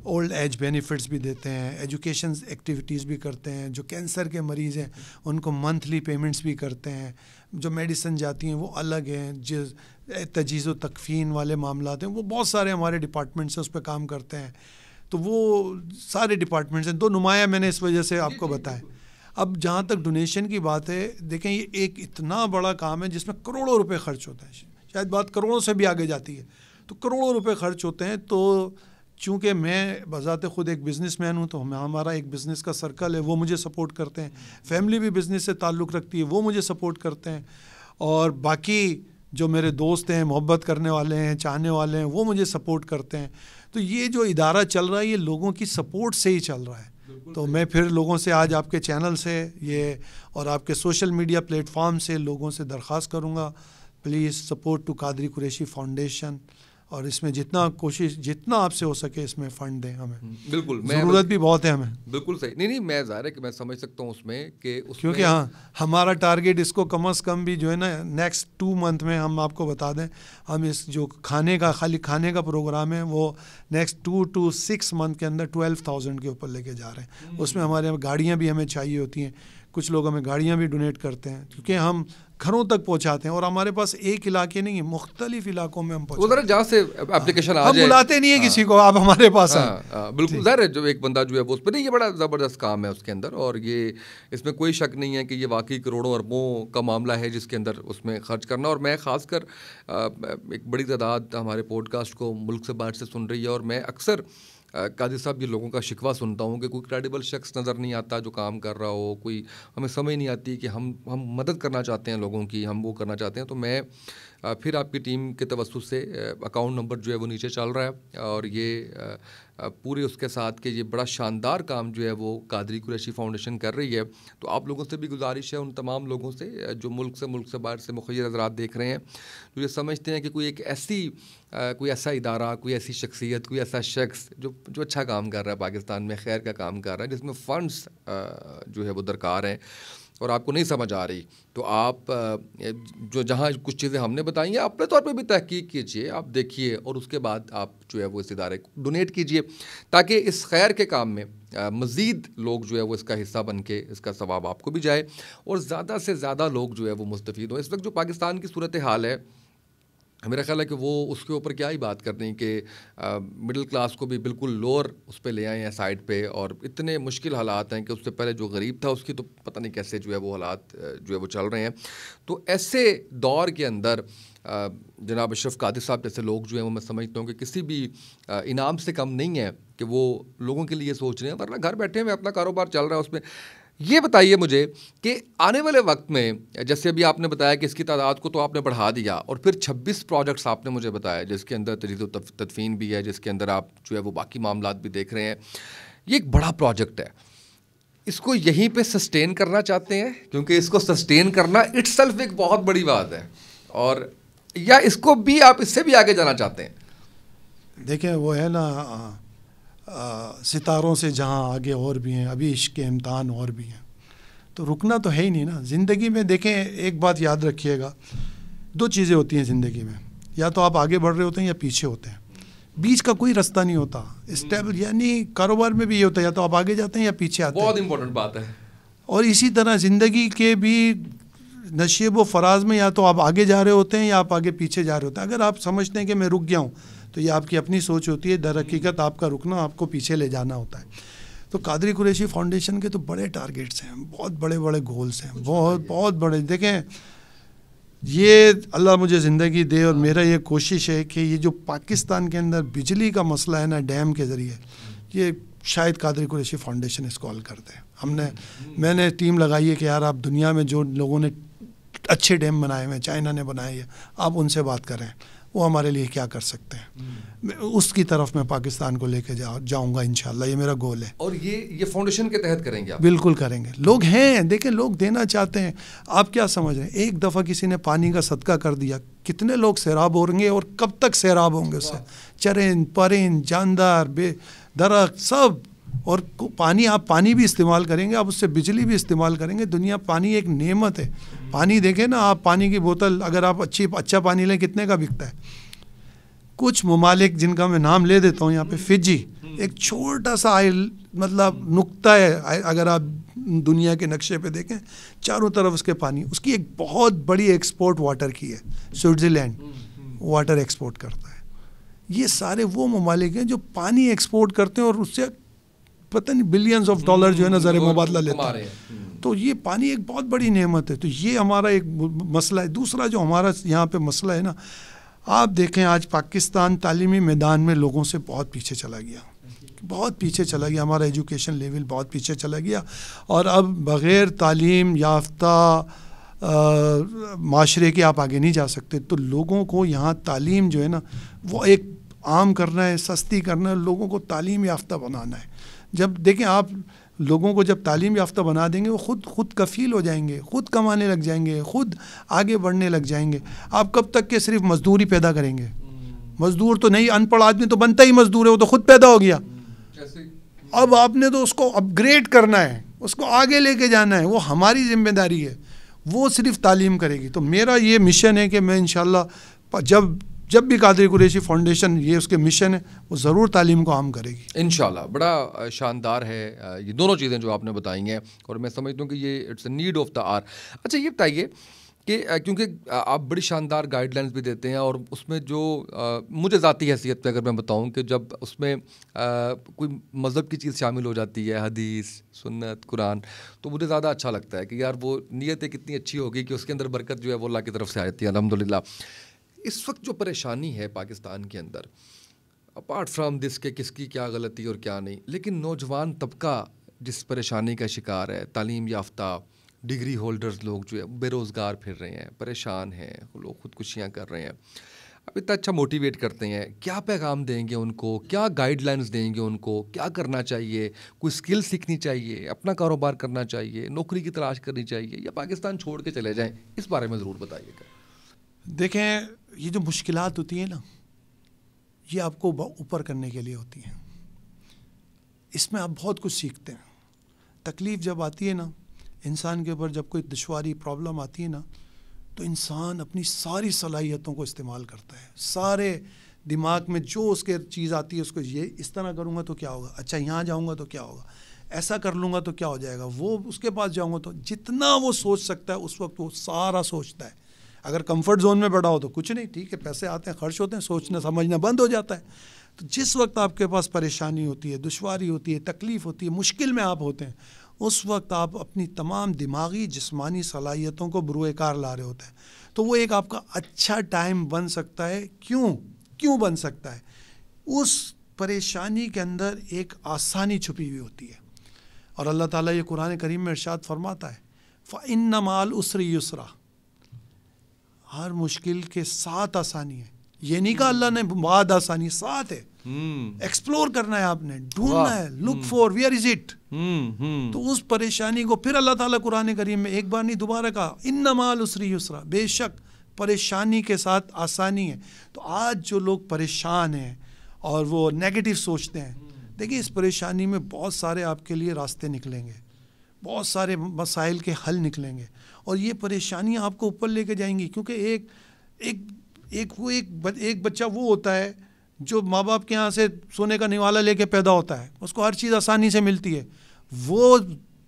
اولڈ ایج بینیفٹس بھی دیتے ہیں, ایجوکیشن ایکٹیویٹیز بھی کرتے ہیں, جو کینسر کے مریض ہیں ان کو منتھلی پیمنٹس بھی کرتے ہیں, جو میڈیسن جاتی ہیں وہ الگ ہیں, جو تجہیز و تکفین والے معاملات ہیں وہ بہت سارے ہمارے ڈپارٹمنٹس ہیں اس پہ کام کرتے ہیں. تو وہ سارے ڈپارٹمنٹس ہیں, 2 نمایاں میں نے اس وجہ سے آپ کو بتایا. اب جہاں تک ڈونیشن کی بات ہے, دیکھیں یہ ایک اتنا بڑا کام ہے جس میں کروڑوں روپے خرچ ہوتا ہے, شاید بات کروڑوں سے بھی آگے جاتی ہے, تو کروڑوں روپے خرچ ہوتے ہیں. تو چونکہ میں بذات خود ایک بزنس مین ہوں, تو ہمارا ایک بزنس کا سرکل ہے, وہ مجھے سپورٹ کرتے ہیں, فیملی بھی بزنس سے تعلق رکھتی ہے, وہ مجھے سپورٹ کرتے ہیں, اور باقی جو میرے دوست ہیں, محبت کرنے والے ہیں, چاہنے والے ہیں, وہ مجھے سپورٹ کرتے ہیں. تو یہ جو ادارہ چل رہا ہے یہ لوگوں کی سپورٹ سے ہی چل رہا ہے. تو میں پھر لوگوں سے آج آپ کے چینل سے یہ اور آپ کے سوشل میڈیا پلیٹ فارم سے لوگوں سے درخواست کروں گا, please support to Qadri Qureshi foundation, اور اس میں جتنا آپ سے ہو سکے اس میں فنڈ دیں ہمیں. بالکل, ضرورت بھی بہت ہے ہمیں. بالکل صحیح. نہیں میں ظاہر ہے کہ میں سمجھ سکتا ہوں اس میں کہ کیونکہ ہاں ہمارا ٹارگیٹ اس کو کم از کم بھی جو ہے نا نیکسٹ 2 منتھ میں, ہم آپ کو بتا دیں, ہم اس جو خالی کھانے کا پروگرام ہے وہ نیکسٹ 2 to 6 منتھ کے اندر 12,000 کے اوپر لے کے جا رہے ہیں. اس میں ہمارے گاڑیاں بھی ہمیں چاہیے ہوتی ہیں, کچھ لوگ ہمیں گاڑیاں بھی ڈونیٹ کرتے ہیں کیونکہ ہم گھروں تک پہنچاتے ہیں, اور ہمارے پاس ایک علاقے نہیں ہے, مختلف علاقوں میں ہم پہنچاتے ہیں. جہاں سے اپلیکیشن آ جائے, ہم بلاتے نہیں ہیں کسی کو, آپ ہمارے پاس آئیں. بالکل ظاہر ہے, جو ایک بندہ جو ہے وہ اس پہ نہیں, یہ بڑا زبردست کام ہے اس کے اندر, اور یہ اس میں کوئی شک نہیں ہے کہ یہ واقعی کروڑوں اربوں کا معاملہ ہے جس کے اندر اس میں خرچ کرنا. اور میں خاص کر ایک بڑی تعداد ہمارے پوڈ کاسٹ کو ملک سے باہر سے سن رہی ہے, اور میں اکثر قاضی صاحب یہ لوگوں کا شکوہ سنتا ہوں کہ کوئی کریڈیبل شخص نظر نہیں آتا جو کام کر رہا ہو, کوئی ہمیں سمجھ نہیں آتی کہ ہم مدد کرنا چاہتے ہیں لوگوں کی, ہم وہ کرنا چاہتے ہیں. تو میں پھر آپ کی ٹیم کے توسط سے اکاؤنٹ نمبر جو ہے وہ نیچے چل رہا ہے، اور یہ پورے اس کے ساتھ کہ یہ بڑا شاندار کام جو ہے وہ قادری قریشی فاؤنڈیشن کر رہی ہے. تو آپ لوگوں سے بھی گزارش ہے، ان تمام لوگوں سے جو ملک سے باہر سے مخیر حضرات دیکھ رہے ہیں، جو یہ سمجھتے ہیں کہ کوئی ایسا ادارہ، کوئی ایسی شخصیت، کوئی ایسا شخص جو اچھا کام کر رہا ہے پاکستان میں، خیر کا کام کر رہا ہے، جس میں فنڈز جو ہے وہ درکار ہیں، اور آپ کو نہیں سمجھ آ رہی، تو آپ جہاں کچھ چیزیں ہم نے بتائی ہیں اپنے طور پہ بھی تحقیق کیجئے، آپ دیکھیے، اور اس کے بعد آپ جو ہے وہ اس ادارے کو ڈونیٹ کیجئے، تاکہ اس خیر کے کام میں مزید لوگ جو ہے وہ اس کا حصہ بن کے اس کا ثواب آپ کو بھی جائے، اور زیادہ سے زیادہ لوگ جو ہے وہ مستفید ہوں. اس وقت جو پاکستان کی صورتحال ہے، میرا خیال ہے کہ وہ اس کے اوپر کیا ہی بات کرنی کہ مڈل کلاس کو بھی بالکل لوور اس پہ لے آئے ہیں سائڈ پہ، اور اتنے مشکل حالات ہیں کہ اس سے پہلے جو غریب تھا اس کی تو پتہ نہیں کیسے جو ہے وہ حالات جو ہے وہ چل رہے ہیں. تو ایسے دور کے اندر جناب اشرف قادری صاحب جیسے لوگ جو ہیں وہ میں سمجھتا ہوں کہ کسی بھی انعام سے کم نہیں ہے کہ وہ لوگوں کے لیے سوچ رہے ہیں، ورنہ گھر بیٹھے ہوئے اپنا کاروبار چل رہا ہے اس میں. یہ بتائیے مجھے کہ آنے والے وقت میں، جیسے ابھی آپ نے بتایا کہ اس کی تعداد کو تو آپ نے بڑھا دیا، اور پھر 26 پروجیکٹس آپ نے مجھے بتایا جس کے اندر تجدید و تدفین بھی ہے، جس کے اندر آپ جو ہے وہ باقی معاملات بھی دیکھ رہے ہیں. یہ ایک بڑا پروجیکٹ ہے، اس کو یہیں پہ سسٹین کرنا چاہتے ہیں؟ کیونکہ اس کو سسٹین کرنا اٹ سیلف ایک بہت بڑی بات ہے، اور یا اس کو بھی آپ اس سے بھی آگے جانا چاہتے ہیں؟ دیکھیں وہ ہے نا، ستاروں سے جہاں آگے اور بھی ہیں، ابھی عشق کے امتحان اور بھی ہیں، تو رکنا تو ہے ہی نہیں نا زندگی میں. دیکھیں ایک بات یاد رکھیے گا، 2 چیزیں ہوتی ہیں زندگی میں، یا تو آپ آگے بڑھ رہے ہوتے ہیں یا پیچھے ہوتے ہیں، بیچ کا کوئی رستہ نہیں ہوتا اسٹیبل. یعنی کاروبار میں بھی یہ ہوتا ہے، یا تو آپ آگے جاتے ہیں یا پیچھے آتے ہیں. بہت امپورٹنٹ بات ہے. اور اسی طرح زندگی کے بھی نشیب و فراز میں یا تو آپ آگے جا رہے ہوتے ہیں یا آپ آگے پیچھے جا رہے ہوتے ہیں. اگر آپ سمجھتے ہیں کہ میں رک گیا ہوں تو یہ آپ کی اپنی سوچ ہوتی ہے، در حقیقت آپ کا رکنا آپ کو پیچھے لے جانا ہوتا ہے. تو قادری قریشی فاؤنڈیشن کے تو بڑے ٹارگیٹس ہیں، بہت بڑے بڑے گولز ہیں، بہت بڑے. دیکھیں یہ اللہ مجھے زندگی دے، اور میرا یہ کوشش ہے کہ یہ جو پاکستان کے اندر بجلی کا مسئلہ ہے نا ڈیم کے ذریعے، یہ شاید قادری قریشی فاؤنڈیشن اس کو حل کر دے. میں نے ٹیم لگائی ہے کہ یار آپ دنیا میں جو لوگوں نے اچھے ڈیم بنائے ہوئے ہیں، چائنا نے بنائے ہیں، آپ ان سے بات کریں وہ ہمارے لیے کیا کر سکتے ہیں. اس کی طرف میں پاکستان کو لے کے جاؤں گا انشاءاللہ، یہ میرا گول ہے. اور یہ فاؤنڈیشن کے تحت کریں گے آپ؟ بالکل کریں گے. لوگ ہیں، دیکھیں لوگ دینا چاہتے ہیں. آپ کیا سمجھ رہے ہیں، ایک دفعہ کسی نے پانی کا صدقہ کر دیا، کتنے لوگ سیراب ہوں گے، اور کب تک سیراب ہوں گے اس سے، چرند پرند جاندار بے درخت سب. اور آپ پانی بھی استعمال کریں گے، آپ اس سے بجلی بھی استعمال کریں گے. دنیا پانی ایک نعمت ہے. پانی دیکھیں نا آپ، پانی کی بوتل اگر آپ اچھا پانی لیں کتنے کا بکتا ہے. کچھ ممالک جن کا میں نام لے دیتا ہوں یہاں پہ، فجی ایک چھوٹا سا مطلب نقطہ ہے، اگر آپ دنیا کے نقشے پہ دیکھیں چاروں طرف اس کے پانی، اس کی ایک بہت بڑی ایکسپورٹ واٹر کی ہے. سوئٹزرلینڈ واٹر ایکسپورٹ کرتا ہے. یہ سارے وہ ممالک ہیں جو پانی ایکسپورٹ کرتے ہیں، اور اس سے پتہ نہیں بلینز آف ڈالر جو ہے نا زر مبادلہ لیتا ہے. تو یہ پانی ایک بہت بڑی نعمت ہے. تو یہ ہمارا ایک مسئلہ ہے. دوسرا جو ہمارا یہاں پہ مسئلہ ہے نا، آپ دیکھیں آج پاکستان تعلیمی میدان میں لوگوں سے بہت پیچھے چلا گیا، بہت پیچھے چلا گیا. ہمارا ایجوکیشن لیول بہت پیچھے چلا گیا، اور اب بغیر تعلیم یافتہ معاشرے کے آپ آگے نہیں جا سکتے. تو لوگوں کو یہاں تعلیم جو ہے نا وہ ایک عام کرنا ہے، سستی کرنا ہے، لوگوں کو تعلیم یافتہ بنانا ہے. جب دیکھیں آپ لوگوں کو جب تعلیم یافتہ بنا دیں گے، وہ خود کفیل ہو جائیں گے، خود کمانے لگ جائیں گے، خود آگے بڑھنے لگ جائیں گے. آپ کب تک کہ صرف مزدوری پیدا کریں گے؟ مزدور تو نہیں، ان پڑھ آدمی تو بنتا ہی مزدور ہے، وہ تو خود پیدا ہو گیا. اب آپ نے تو اس کو اپ گریڈ کرنا ہے، اس کو آگے لے کے جانا ہے. وہ ہماری ذمہ داری ہے، وہ صرف تعلیم کرے گی. تو میرا یہ مشن ہے کہ میں انشاءاللہ جب بھی قادری قریشی فاؤنڈیشن، یہ اس کے مشن ہے، وہ ضرور تعلیم کو عام کرے گی انشاءاللہ. بڑا شاندار ہے یہ دونوں چیزیں جو آپ نے بتائی ہیں، اور میں سمجھتا ہوں کہ یہ it's a need of the hour. اچھا یہ بتائیے کہ کیونکہ آپ بڑی شاندار گائیڈ لائنس بھی دیتے ہیں، اور اس میں جو مجھے ذاتی حیثیت پہ اگر میں بتاؤں کہ جب اس میں کوئی مذہب کی چیز شامل ہو جاتی ہے، حدیث سنت قرآن، تو مجھے زیادہ اچھا لگتا ہے کہ یار وہ نیتیں کتنی اچھی ہوگی کہ اس کے اندر برکت جو ہے وہ اللہ کی طرف سے آ جاتی ہے الحمدللہ. اس وقت جو پریشانی ہے پاکستان کے اندر، اپارٹ فرام دس کہ کس کی کیا غلطی اور کیا نہیں، لیکن نوجوان طبقہ جس پریشانی کا شکار ہے، تعلیم یافتہ ڈگری ہولڈرز لوگ جو ہے بے روزگار پھر رہے ہیں, پریشان ہیں, لوگ خودکشیاں کر رہے ہیں, اب اتنا اچھا موٹیویٹ کرتے ہیں, کیا پیغام دیں گے ان کو, کیا گائیڈ لائنز دیں گے ان کو, کیا کرنا چاہیے, کوئی اسکل سیکھنی چاہیے, اپنا کاروبار کرنا چاہیے, نوکری کی تلاش کرنی چاہیے, یا پاکستان چھوڑ کے چلے جائیں؟ اس بارے میں ضرور بتائیے گا. دیکھیں, یہ جو مشکلات ہوتی ہیں نا, یہ آپ کو اوپر کرنے کے لیے ہوتی ہیں. اس میں آپ بہت کچھ سیکھتے ہیں. تکلیف جب آتی ہے نا انسان کے اوپر, جب کوئی دشواری پرابلم آتی ہے نا, تو انسان اپنی ساری صلاحیتوں کو استعمال کرتا ہے. سارے دماغ میں جو اس کے چیز آتی ہے, اس کو یہ اس طرح کروں گا تو کیا ہوگا, اچھا یہاں جاؤں گا تو کیا ہوگا, ایسا کر لوں گا تو کیا ہو جائے گا, وہ اس کے پاس جاؤں گا تو جتنا وہ سوچ سکتا ہے اس وقت وہ سارا سوچتا ہے. اگر کمفرٹ زون میں بیٹھا ہو تو کچھ نہیں, ٹھیک ہے, پیسے آتے ہیں, خرچ ہوتے ہیں, سوچنا سمجھنا بند ہو جاتا ہے. تو جس وقت آپ کے پاس پریشانی ہوتی ہے, دشواری ہوتی ہے, تکلیف ہوتی ہے, مشکل میں آپ ہوتے ہیں, اس وقت آپ اپنی تمام دماغی جسمانی صلاحیتوں کو بروئے کار لا رہے ہوتے ہیں. تو وہ ایک آپ کا اچھا ٹائم بن سکتا ہے. کیوں بن سکتا ہے؟ اس پریشانی کے اندر ایک آسانی چھپی ہوئی ہوتی ہے. اور اللہ تعالیٰ یہ قرآن کریم میں ارشاد فرماتا ہے, فَإِنَّ مَعَ الْعُسْرِ يُسْرًا, ہر مشکل کے ساتھ آسانی ہے. یہ نہیں کہا اللہ نے بعد آسانی, ساتھ ہے. ایکسپلور کرنا ہے, آپ نے ڈھونڈنا ہے, لک فور ویئر از اٹ. تو اس پریشانی کو پھر اللہ تعالیٰ قرآن کریم میں ایک بار نہیں دوبارہ کہا, ان مع العسر یسرا, بے شک پریشانی کے ساتھ آسانی ہے. تو آج جو لوگ پریشان ہیں اور وہ نیگیٹو سوچتے ہیں, دیکھیں اس پریشانی میں بہت سارے آپ کے لیے راستے نکلیں گے, بہت سارے مسائل کے حل نکلیں گے, اور یہ پریشانیاں آپ کو اوپر لے کے جائیں گی. کیونکہ ایک بچہ وہ ہوتا ہے جو ماں باپ کے یہاں سے سونے کا نوالا لے کے پیدا ہوتا ہے, اس کو ہر چیز آسانی سے ملتی ہے, وہ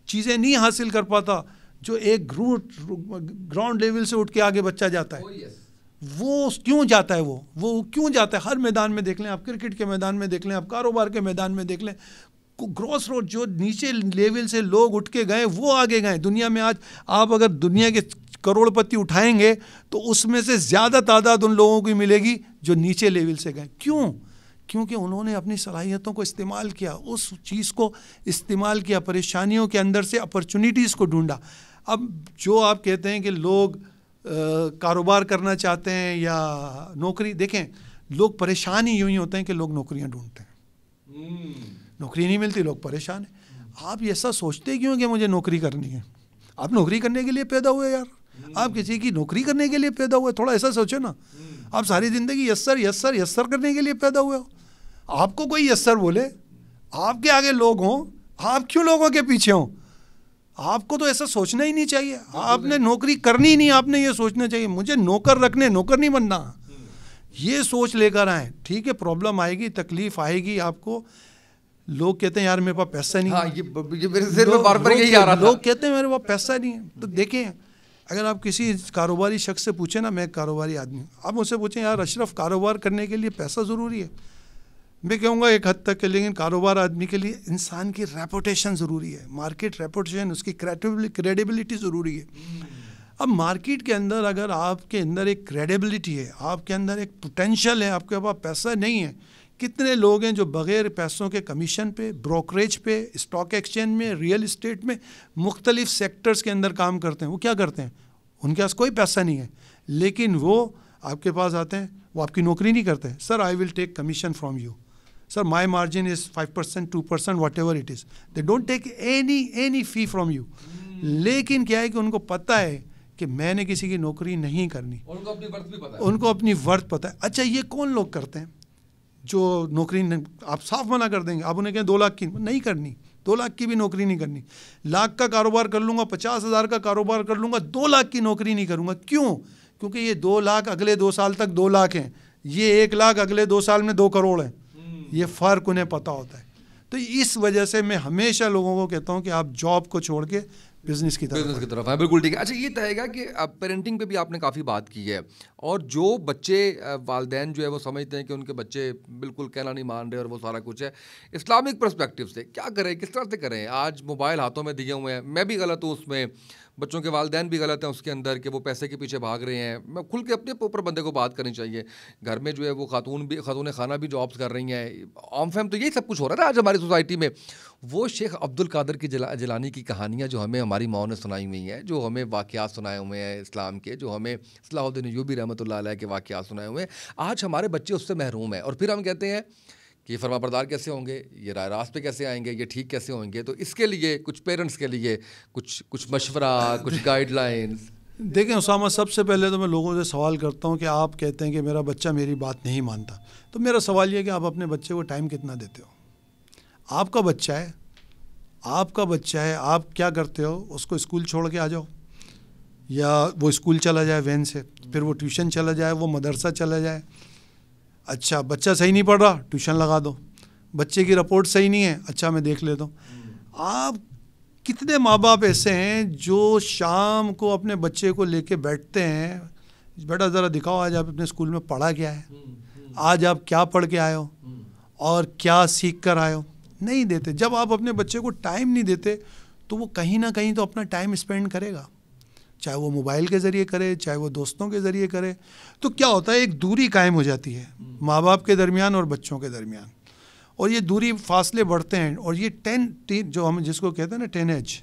چیزیں نہیں حاصل کر پاتا جو ایک گراؤنڈ لیول سے اٹھ کے آگے بچہ جاتا ہے. وہ کیوں جاتا ہے, وہ کیوں جاتا ہے؟ ہر میدان میں دیکھ لیں آپ, کرکٹ کے میدان میں دیکھ لیں آپ, کاروبار کے میدان میں دیکھ لیں, گراس روڈ جو نیچے لیول سے لوگ اٹھ کے گئے وہ آگے گئے. دنیا میں آج آپ اگر دنیا کے کروڑ پتی اٹھائیں گے تو اس میں سے زیادہ تعداد ان لوگوں کی ملے گی جو نیچے لیول سے گئے. کیونکہ انہوں نے اپنی صلاحیتوں کو استعمال کیا, اس چیز کو استعمال کیا, پریشانیوں کے اندر سے اپرچونیٹیز کو ڈھونڈا. اب جو آپ کہتے ہیں کہ لوگ کاروبار کرنا چاہتے ہیں یا نوکری, دیکھیں لوگ پریشان ہی یوں ہی ہوتے ہیں کہ لوگ نوکریاں ڈھونڈتے ہیں, نوکری نہیں ملتی, لوگ پریشان ہیں. آپ ایسا سوچتے کیوں کہ مجھے نوکری کرنی ہے؟ آپ نوکری کرنے کے لیے پیدا ہوئے یار, آپ کسی کی نوکری کرنے کے لیے پیدا ہوئے, تھوڑا ایسا سوچو نا. آپ ساری زندگی یسر کرنے کے لیے پیدا ہوئے ہو. آپ کو کوئی یسر بولے, آپ کے آگے لوگ ہوں, آپ کیوں لوگوں کے پیچھے ہوں؟ آپ کو تو ایسا سوچنا ہی نہیں چاہیے. آپ نے نوکری کرنی نہیں, آپ نے یہ سوچنا چاہیے مجھے نوکر رکھنے, نوکر نہیں بننا. یہ سوچ لے کر آئیں. ٹھیک ہے, پرابلم آئے گی, تکلیف آئے گی آپ کو. لوگ کہتے ہیں یار میرے پاس پیسہ نہیں ہے, لوگ کہتے ہیں میرے پاس پیسہ نہیں ہے. تو دیکھیں, اگر آپ کسی کاروباری شخص سے پوچھیں نا, میں ایک کاروباری آدمی ہوں, آپ مجھ سے پوچھیں یار اشرف کاروبار کرنے کے لیے پیسہ ضروری ہے, میں کہوں گا ایک حد تک کہ, لیکن کاروبار آدمی کے لیے انسان کی ریپوٹیشن ضروری ہے, مارکیٹ ریپوٹیشن, اس کی کریڈیبلٹی ضروری ہے. اب مارکیٹ کے اندر اگر آپ کے اندر ایک کریڈیبلٹی ہے, آپ کے اندر ایک پوٹینشیل ہے, آپ کے پاس پیسہ نہیں ہے. کتنے لوگ ہیں جو بغیر پیسوں کے کمیشن پہ, بروکریج پہ, اسٹاک ایکسچینج میں, ریئل اسٹیٹ میں, مختلف سیکٹرز کے اندر کام کرتے ہیں. وہ کیا کرتے ہیں؟ ان کے پاس کوئی پیسہ نہیں ہے, لیکن وہ آپ کے پاس آتے ہیں, وہ آپ کی نوکری نہیں کرتے. Sir I will take commission from you, sir my margin is 5%, 2%, whatever it is. They don't take any fee from you. لیکن کیا ہے کہ ان کو پتہ ہے کہ میں نے کسی کی نوکری نہیں کرنی, ان کو اپنی ورتھ بھی پتہ ہے, ان کو اپنی ورتھ پتہ ہے. اچھا یہ کون لوگ کرتے ہیں جو نوکری آپ صاف منع کر دیں گے, آپ انہیں کہیں 2 لاکھ کی نہیں کرنی, 2 لاکھ کی بھی نوکری نہیں کرنی, 1 لاکھ کا کاروبار کر لوں گا, 50,000 کا کاروبار کر لوں گا, 2 لاکھ کی نوکری نہیں کروں گا. کیوں؟ کیونکہ یہ 2 لاکھ اگلے 2 سال تک 2 لاکھ ہیں, یہ 1 لاکھ اگلے 2 سال میں 2 کروڑ ہیں. یہ فرق انہیں پتہ ہوتا ہے. تو اس وجہ سے میں ہمیشہ لوگوں کو کہتا ہوں کہ آپ جاب کو چھوڑ کے بزنس کی طرف ہیں. بالکل ٹھیک ہے. اچھا یہ کہے گا کہ پیرنٹنگ پہ بھی آپ نے کافی بات کی ہے, اور جو بچے والدین جو ہے وہ سمجھتے ہیں کہ ان کے بچے بالکل کہنا نہیں مان رہے اور وہ سارا کچھ ہے, اسلامک پرسپیکٹیو سے کیا کریں, کس طرح سے کریں؟ آج موبائل ہاتھوں میں دیے ہوئے ہیں, میں بھی غلط ہوں اس میں, بچوں کے والدین بھی غلط ہیں اس کے اندر کہ وہ پیسے کے پیچھے بھاگ رہے ہیں. میں کھل کے اپنے اوپر بندے کو بات کرنی چاہیے. گھر میں جو ہے وہ خاتون خانہ بھی جابس کر رہی ہیں. عام فہم تو یہی سب کچھ ہو رہا ہے نا آج ہماری سوسائٹی میں. وہ شیخ عبد القادر کی جیلانی کی کہانیاں جو ہمیں ہماری ماؤں نے سنائی ہوئی ہیں, جو ہمیں واقعات سنائے ہوئے ہیں اسلام کے, جو ہمیں صلاح الدین ایوبی رحمۃ اللہ علیہ کے واقعات سنائے ہوئے ہیں, آج ہمارے بچے اس سے محروم ہیں. اور پھر ہم کہتے ہیں کہ یہ فرما بردار کیسے ہوں گے, یہ راہ راست پہ کیسے آئیں گے, یہ ٹھیک کیسے ہوئیں گے. تو اس کے لیے کچھ پیرنٹس کے لیے کچھ مشورہ, کچھ گائیڈ لائنز. دیکھیں اسامہ, سب سے پہلے تو میں لوگوں سے سوال کرتا ہوں کہ آپ کہتے ہیں کہ میرا بچہ میری بات نہیں مانتا, تو میرا سوال یہ ہے کہ آپ اپنے بچے کو ٹائم کتنا دیتے ہو؟ آپ کا بچہ ہے, آپ کیا کرتے ہو؟ اس کو اسکول چھوڑ کے آ جاؤ, یا وہ اسکول چلا جائے وین سے, پھر وہ ٹیوشن چلا جائے, وہ مدرسہ چلا جائے. اچھا بچہ صحیح نہیں پڑھ رہا, ٹیوشن لگا دو. بچے کی رپورٹ صحیح نہیں ہے, اچھا میں دیکھ لیتا ہوں. آپ کتنے ماں باپ ایسے ہیں جو شام کو اپنے بچے کو لے کے بیٹھتے ہیں, بیٹا ذرا دکھاؤ آج آپ اپنے اسکول میں پڑھا کیا ہے, آج آپ کیا پڑھ کے آئے ہو اور کیا سیکھ کر آئے ہو؟ نہیں دیتے. جب آپ اپنے بچے کو ٹائم نہیں دیتے تو وہ کہیں نہ کہیں تو اپنا ٹائم اسپینڈ کرے گا, چاہے وہ موبائل کے ذریعے کرے, چاہے وہ دوستوں کے ذریعے کرے. تو کیا ہوتا ہے, ایک دوری قائم ہو جاتی ہے ماں باپ کے درمیان اور بچوں کے درمیان, اور یہ دوری فاصلے بڑھتے ہیں. اور یہ جو ہم جس کو کہتے ہیں نا ٹین ایج,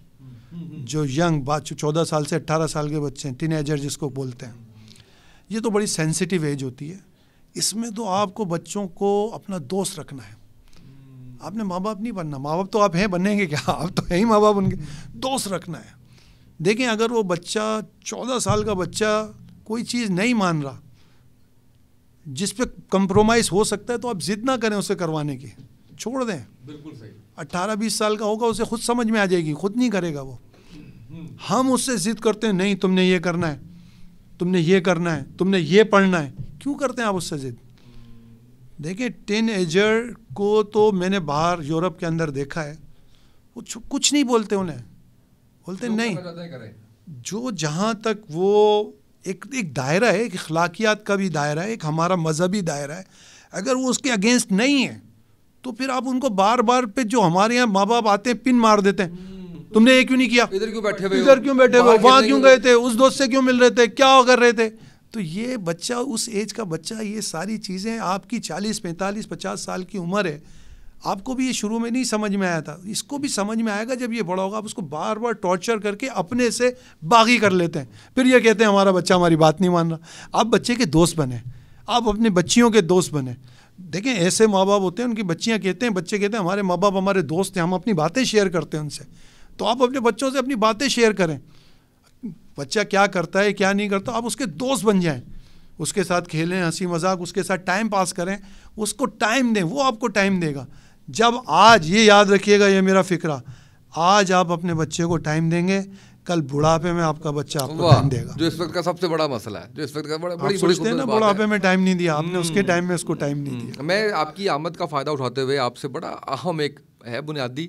جو ینگ 14 سال سے 18 سال کے بچے ہیں, ٹین ایجر جس کو بولتے ہیں, یہ تو بڑی سینسٹیو ایج ہوتی ہے. اس میں تو آپ کو بچوں کو اپنا دوست رکھنا ہے. آپ نے ماں باپ نہیں بننا, ماں باپ تو آپ ہیں, بنیں گے کیا, آپ تو ہیں ہی ماں باپ, ان کے دوست رکھنا ہے. دیکھیں اگر وہ بچہ 14 سال کا بچہ کوئی چیز نہیں مان رہا جس پہ کمپرومائز ہو سکتا ہے, تو آپ ضد نہ کریں اسے کروانے کی, چھوڑ دیں. بالکل صحیح. 18-20 سال کا ہوگا, اسے خود سمجھ میں آ جائے گی, خود نہیں کرے گا وہ. ہم اس سے ضد کرتے ہیں, نہیں تم نے یہ کرنا ہے, تم نے یہ کرنا ہے, تم نے یہ پڑھنا ہے. کیوں کرتے ہیں آپ اس سے ضد؟ دیکھیں ٹین ایجر کو تو میں نے باہر یورپ کے اندر دیکھا ہے, وہ کچھ نہیں بولتے, انہیں بولتے نہیں. جو جہاں تک وہ ایک دائرہ ہے, ایک اخلاقیات کا بھی دائرہ ہے, ایک ہمارا مذہبی دائرہ ہے, اگر وہ اس کے اگینسٹ نہیں ہے تو پھر آپ ان کو بار بار پہ جو ہمارے یہاں ماں باپ آتے ہیں پن مار دیتے ہیں, تم نے یہ کیوں نہیں کیا, ادھر کیوں بیٹھے ہوئے, وہاں کیوں گئے تھے, اس دوست سے کیوں مل رہے تھے, کیا کر رہے تھے. تو یہ بچہ, اس ایج کا بچہ, یہ ساری چیزیں آپ کی 40 45 50 سال کی عمر ہے, آپ کو بھی یہ شروع میں نہیں سمجھ میں آیا تھا, اس کو بھی سمجھ میں آئے گا جب یہ بڑا ہوگا. آپ اس کو بار بار ٹارچر کر کے اپنے سے باغی کر لیتے ہیں, پھر یہ کہتے ہیں ہمارا بچہ ہماری بات نہیں مان رہا. آپ بچے کے دوست بنیں, آپ اپنے بچیوں کے دوست بنیں. دیکھیں ایسے ماں باپ ہوتے ہیں, ان کی بچیاں کہتے ہیں, بچے کہتے ہیں ہمارے ماں باپ ہمارے دوست ہیں, ہم اپنی باتیں شیئر کرتے ہیں ان سے. تو آپ اپنے بچوں سے اپنی باتیں شیئر کریں, بچہ کیا کرتا ہے کیا نہیں کرتا, آپ اس کے دوست بن جائیں, اس کے ساتھ کھیلیں, ہنسی مذاق, اس کے ساتھ ٹائم پاس کریں, اس کو ٹائم دیں, وہ آپ کو ٹائم دے گا. جب آج یہ یاد رکھیے گا, یہ میرا فکرہ, آج آپ اپنے بچے کو ٹائم دیں گے, کل بڑھاپے میں آپ کا بچہ آپ کو ٹائم دے گا. جو اس وقت کا سب سے بڑا مسئلہ ہے, جو اس وقت کا بڑی سوچتے ہیں نا, بڑھاپے میں ٹائم نہیں دیا آپ نے, اس کے ٹائم میں اس کو ٹائم نہیں دیا. میں آپ کی آمد کا فائدہ اٹھاتے ہوئے آپ سے بڑا اہم ایک ہے, بنیادی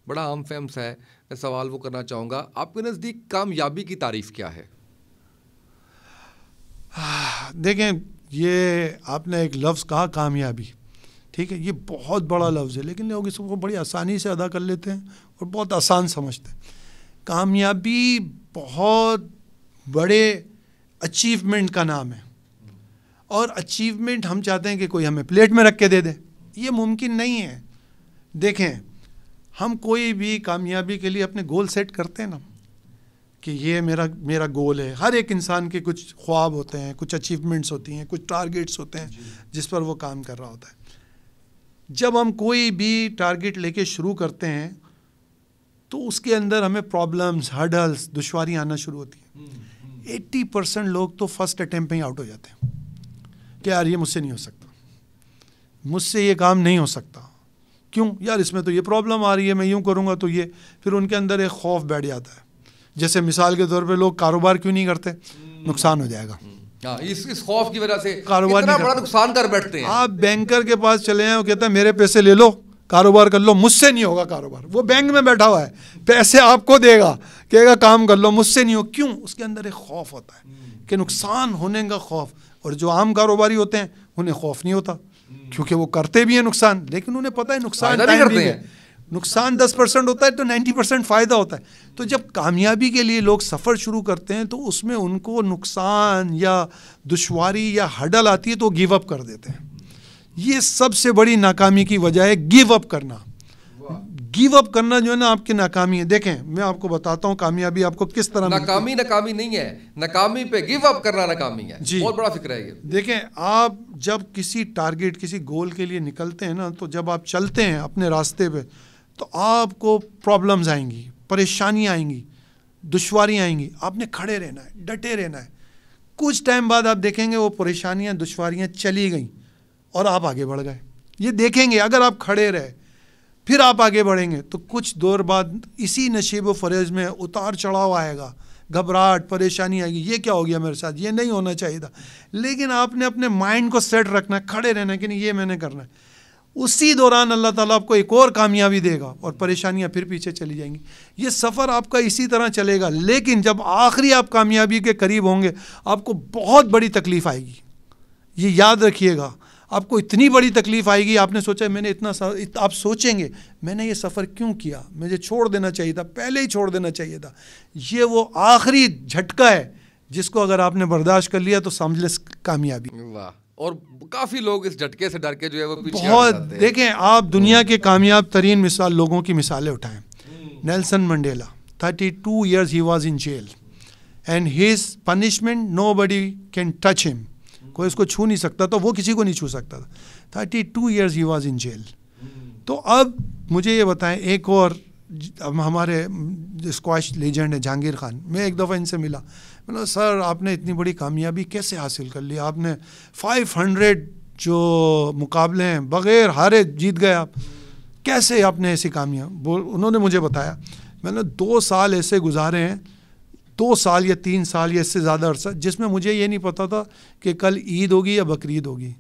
بڑا اہم فہم سا ہے, میں سوال وہ کرنا چاہوں گا, آپ کے نزدیک کامیابی کی تعریف کیا ہے؟ دیکھیں یہ آپ نے ایک لفظ کہا کامیابی, ٹھیک ہے, یہ بہت بڑا لفظ ہے, لیکن لوگ اس کو بڑی آسانی سے ادا کر لیتے ہیں اور بہت آسان سمجھتے ہیں. کامیابی بہت بڑے اچیومنٹ کا نام ہے, اور اچیومنٹ ہم چاہتے ہیں کہ کوئی ہمیں پلیٹ میں رکھ کے دے دے, یہ ممکن نہیں ہے. دیکھیں ہم کوئی بھی کامیابی کے لیے اپنے گول سیٹ کرتے ہیں نا, کہ یہ میرا گول ہے. ہر ایک انسان کے کچھ خواب ہوتے ہیں, کچھ اچیومنٹس ہوتی ہیں, کچھ ٹارگیٹس ہوتے ہیں جس پر وہ کام کر رہا ہوتا ہے. جب ہم کوئی بھی ٹارگیٹ لے کے شروع کرتے ہیں تو اس کے اندر ہمیں پرابلمز, ہرڈلز, دشواریاں آنا شروع ہوتی ہیں. 80% لوگ تو فرسٹ اٹیمپٹ میں ہی آؤٹ ہو جاتے ہیں کہ یار یہ مجھ سے نہیں ہو سکتا, مجھ سے یہ کام نہیں ہو سکتا, کیوں یار اس میں تو یہ پرابلم آ رہی ہے, میں یوں کروں گا تو یہ, پھر ان کے اندر ایک خوف بیٹھ جاتا ہے. جیسے مثال کے طور پہ لوگ کاروبار کیوں نہیں کرتے, نقصان ہو جائے گا, اس خوف کی وجہ سے کاروبار اتنا بڑا نقصان کر بیٹھتے ہیں. آپ بینکر کے پاس چلے ہیں, وہ کہتا ہے میرے پیسے لے لو, کاروبار کر لو, مجھ سے نہیں ہوگا کاروبار. وہ بینک میں بیٹھا ہوا ہے, پیسے آپ کو دے گا, کہے گا کام کر لو, مجھ سے نہیں ہو. کیوں؟ اس کے اندر ایک خوف ہوتا ہے کہ نقصان ہونے کا خوف. اور جو عام کاروباری ہوتے ہیں انہیں خوف نہیں ہوتا, کیونکہ وہ کرتے بھی ہیں نقصان, لیکن انہیں پتہ ہے نقصان 10% ہوتا ہے تو 90% فائدہ ہوتا ہے. تو جب کامیابی کے لیے لوگ سفر شروع کرتے ہیں تو اس میں ان کو نقصان یا دشواری یا ہڈل آتی ہے تو گیو اپ کر دیتے ہیں. یہ سب سے بڑی ناکامی کی وجہ ہے گیو اپ کرنا. گیو اپ کرنا جو ہے نا آپ کی ناکامی ہے. دیکھیں میں آپ کو بتاتا ہوں کامیابی آپ کو کس طرح ناکامی نہیں ہے, ناکامی پہ گیو اپ کرنا ناکامی ہے. بہت بڑا فکر ہے یہ. دیکھیں آپ جب کسی ٹارگیٹ کسی گول کے لیے نکلتے ہیں نا تو جب آپ چلتے ہیں اپنے راستے پہ تو آپ کو پرابلمز آئیں گی, پریشانیاں آئیں گی, دشواریاں آئیں گی. آپ نے کھڑے رہنا ہے, ڈٹے رہنا ہے. کچھ ٹائم بعد آپ دیکھیں گے وہ پریشانیاں دشواریاں چلی گئیں اور آپ آگے بڑھ گئے. یہ دیکھیں گے اگر آپ کھڑے رہے پھر آپ آگے بڑھیں گے تو کچھ دور بعد اسی نشیب و فریض میں اتار چڑھاؤ آئے گا, گھبراہٹ پریشانی آئے گی, یہ کیا ہو گیا میرے ساتھ, یہ نہیں ہونا چاہیے تھا. لیکن آپ نے اپنے مائنڈ کو سیٹ رکھنا ہے, کھڑے رہنا ہے کہ نہیں یہ میں نے کرنا ہے. اسی دوران اللہ تعالیٰ آپ کو ایک اور کامیابی دے گا اور پریشانیاں پھر پیچھے چلی جائیں گی. یہ سفر آپ کا اسی طرح چلے گا. لیکن جب آخری آپ کامیابی کے قریب ہوں گے آپ کو بہت بڑی تکلیف آئے گی. یہ یاد رکھیے گا, آپ کو اتنی بڑی تکلیف آئے گی. آپ نے سوچا میں نے آپ سوچیں گے میں نے یہ سفر کیوں کیا, مجھے چھوڑ دینا چاہیے تھا, پہلے ہی چھوڑ دینا چاہیے تھا. یہ وہ آخری جھٹکا ہے جس کو اگر آپ نے برداشت کر لیا تو سمجھ لیں کامیابی. واہ. اور کافی لوگ اس جھٹکے سے ڈر کے جو ہے وہ پیچھے بہت. دیکھیں آپ دنیا کے کامیاب ترین لوگوں کی مثالیں اٹھائیں. Nelson Mandela 32 years he was in jail and his punishment nobody can touch him. کوئی اس کو چھو نہیں سکتا تو وہ کسی کو نہیں چھو سکتا تھا. 32 years he was in jail. تو اب مجھے یہ بتائیں ایک اور ہمارے اسکواش لیجنڈ ہے جہانگیر خان. میں ایک دفعہ ان سے ملا, میں نے سر آپ نے اتنی بڑی کامیابی کیسے حاصل کر لی, آپ نے 500 جو مقابلے ہیں بغیر ہارے جیت گئے, آپ کیسے آپ نے ایسی کامیاب. انہوں نے مجھے بتایا میں نے 2 سال ایسے گزارے ہیں, 2 سال یا 3 سال یا اس سے زیادہ عرصہ جس میں مجھے یہ نہیں پتا تھا کہ کل عید ہوگی یا بقرعید ہوگی,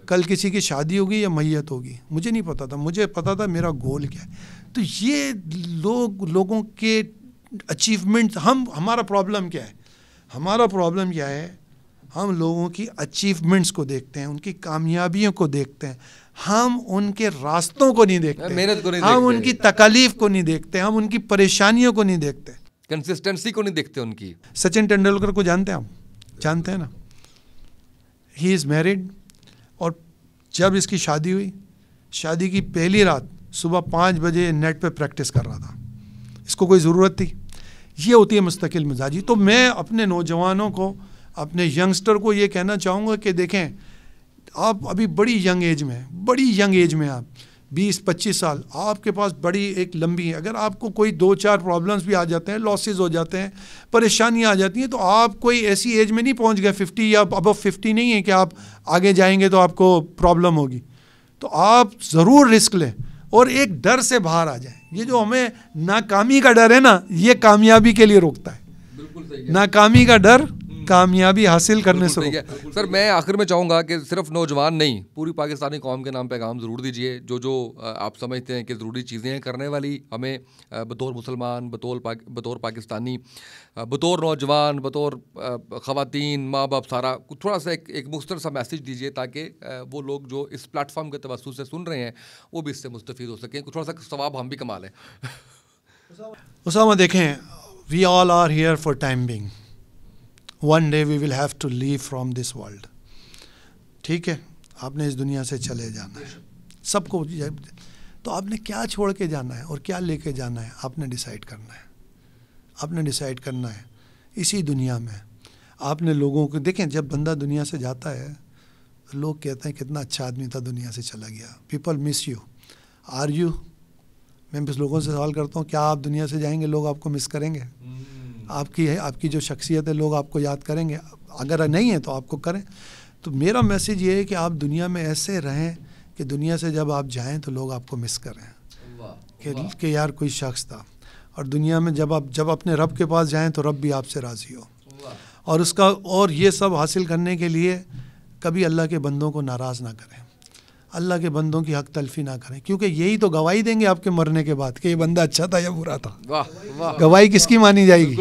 کل کسی کی شادی ہوگی یا میت ہوگی, مجھے نہیں پتا تھا. مجھے پتا تھا میرا گول کیا ہے. تو یہ لوگوں کے اچیومنٹ, ہمارا پرابلم کیا ہے, ہمارا پرابلم کیا ہے, ہم لوگوں کی اچیومنٹس کو دیکھتے ہیں, ان کی کامیابیوں کو دیکھتے ہیں, ہم ان کے راستوں کو نہیں دیکھتے, محنت کو نہیں ہم ان کی تکالیف کو نہیں دیکھتے, ہم ان کی پریشانیوں کو نہیں دیکھتے, کنسسٹنسی کو نہیں دیکھتے ان کی. سچن ٹینڈولکر کو جانتے ہیں آپ, جانتے ہیں نا, ہی از میرڈ. اور جب اس کی شادی ہوئی, شادی کی پہلی رات صبح 5 بجے نیٹ پہ پریکٹس کر رہا تھا. اس کو کوئی ضرورت تھی؟ یہ ہوتی ہے مستقل مزاجی. تو میں اپنے نوجوانوں کو, اپنے ینگسٹر کو یہ کہنا چاہوں گا کہ دیکھیں آپ ابھی بڑی ینگ ایج میں آپ 20-25 سال, آپ کے پاس بڑی ایک لمبی ہے. اگر آپ کو کوئی 2-4 پرابلمس بھی آ جاتے ہیں, لاسز ہو جاتے ہیں, پریشانیاں آ جاتی ہیں, تو آپ کوئی ایسی ایج میں نہیں پہنچ گئے 50 یا ابو 50 نہیں ہے کہ آپ آگے جائیں گے تو آپ کو پرابلم ہوگی. تو آپ ضرور رسک لیں اور ایک ڈر سے باہر آ جائیں. یہ جو ہمیں ناکامی کا ڈر ہے نا, یہ کامیابی کے لیے روکتا ہے. بالکل صحیح. ناکامی کا ڈر کامیابی حاصل کرنے سے روکتا ہے. سر میں آخر میں چاہوں گا کہ صرف نوجوان نہیں, پوری پاکستانی قوم کے نام پیغام ضرور دیجیے. جو آپ سمجھتے ہیں کہ ضروری چیزیں ہیں کرنے والی, ہمیں بطور مسلمان, بطور پاکستانی, بطور نوجوان, بطور خواتین, ماں باپ, سارا تھوڑا سا ایک مختصر سا میسیج دیجیے تاکہ وہ لوگ جو اس پلیٹ فارم کے توسط سے سن رہے ہیں وہ بھی اس سے مستفید ہو سکیں, تھوڑا سا ثواب ہم بھی کما لیں. اسامہ دیکھیں, we all are here for time being. One day we will have to leave from this world. ٹھیک ہے, آپ نے اس دنیا سے چلے جانا ہے, سب کو. تو آپ نے کیا چھوڑ کے جانا ہے اور کیا لے کے جانا ہے, آپ نے ڈیسائیڈ کرنا ہے. آپ نے ڈیسائیڈ کرنا ہے اسی دنیا میں. آپ نے لوگوں کو دیکھیں, جب بندہ دنیا سے جاتا ہے لوگ کہتے ہیں کتنا اچھا آدمی تھا, دنیا سے چلا گیا. People miss you. Are you, میں بس لوگوں سے سوال کرتا ہوں, کیا آپ دنیا سے جائیں گے لوگ آپ کو مس کریں گے؟ آپ کی جو شخصیت ہے لوگ آپ کو یاد کریں گے؟ اگر نہیں ہے تو آپ کو کریں. تو میرا میسیج یہ ہے کہ آپ دنیا میں ایسے رہیں کہ دنیا سے جب آپ جائیں تو لوگ آپ کو مس کریں کہ یار کوئی شخص تھا. اور دنیا میں جب اپنے رب کے پاس جائیں تو رب بھی آپ سے راضی ہو. اور یہ سب حاصل کرنے کے لیے کبھی اللہ کے بندوں کو ناراض نہ کریں, اللہ کے بندوں کی حق تلفی نہ کریں, کیونکہ یہی تو گواہی دیں گے آپ کے مرنے کے بعد کہ یہ بندہ اچھا تھا یا برا تھا. گواہی کس کی مانی جائے گی؟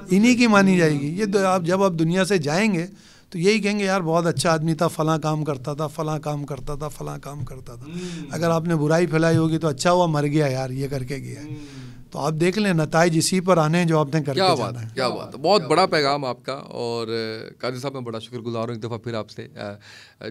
انہی کی مانی جائے گی. یہ جب آپ دنیا سے جائیں گے تو یہی کہیں گے یار بہت اچھا آدمی تھا, فلاں کام کرتا تھا, فلاں کام کرتا تھا, فلاں کام کرتا تھا. اگر آپ نے برائی پھیلائی ہوگی تو اچھا ہوا مر گیا یار, یہ کر کے گیا. تو آپ دیکھ لیں نتائج اسی پر آنے ہیں جو آپ نے کر کے جانا ہے. کیا بات ہے, بہت بڑا پیغام آپ کا. اور قاضی صاحب میں بڑا شکر گزار ہوں ایک دفعہ پھر آپ سے.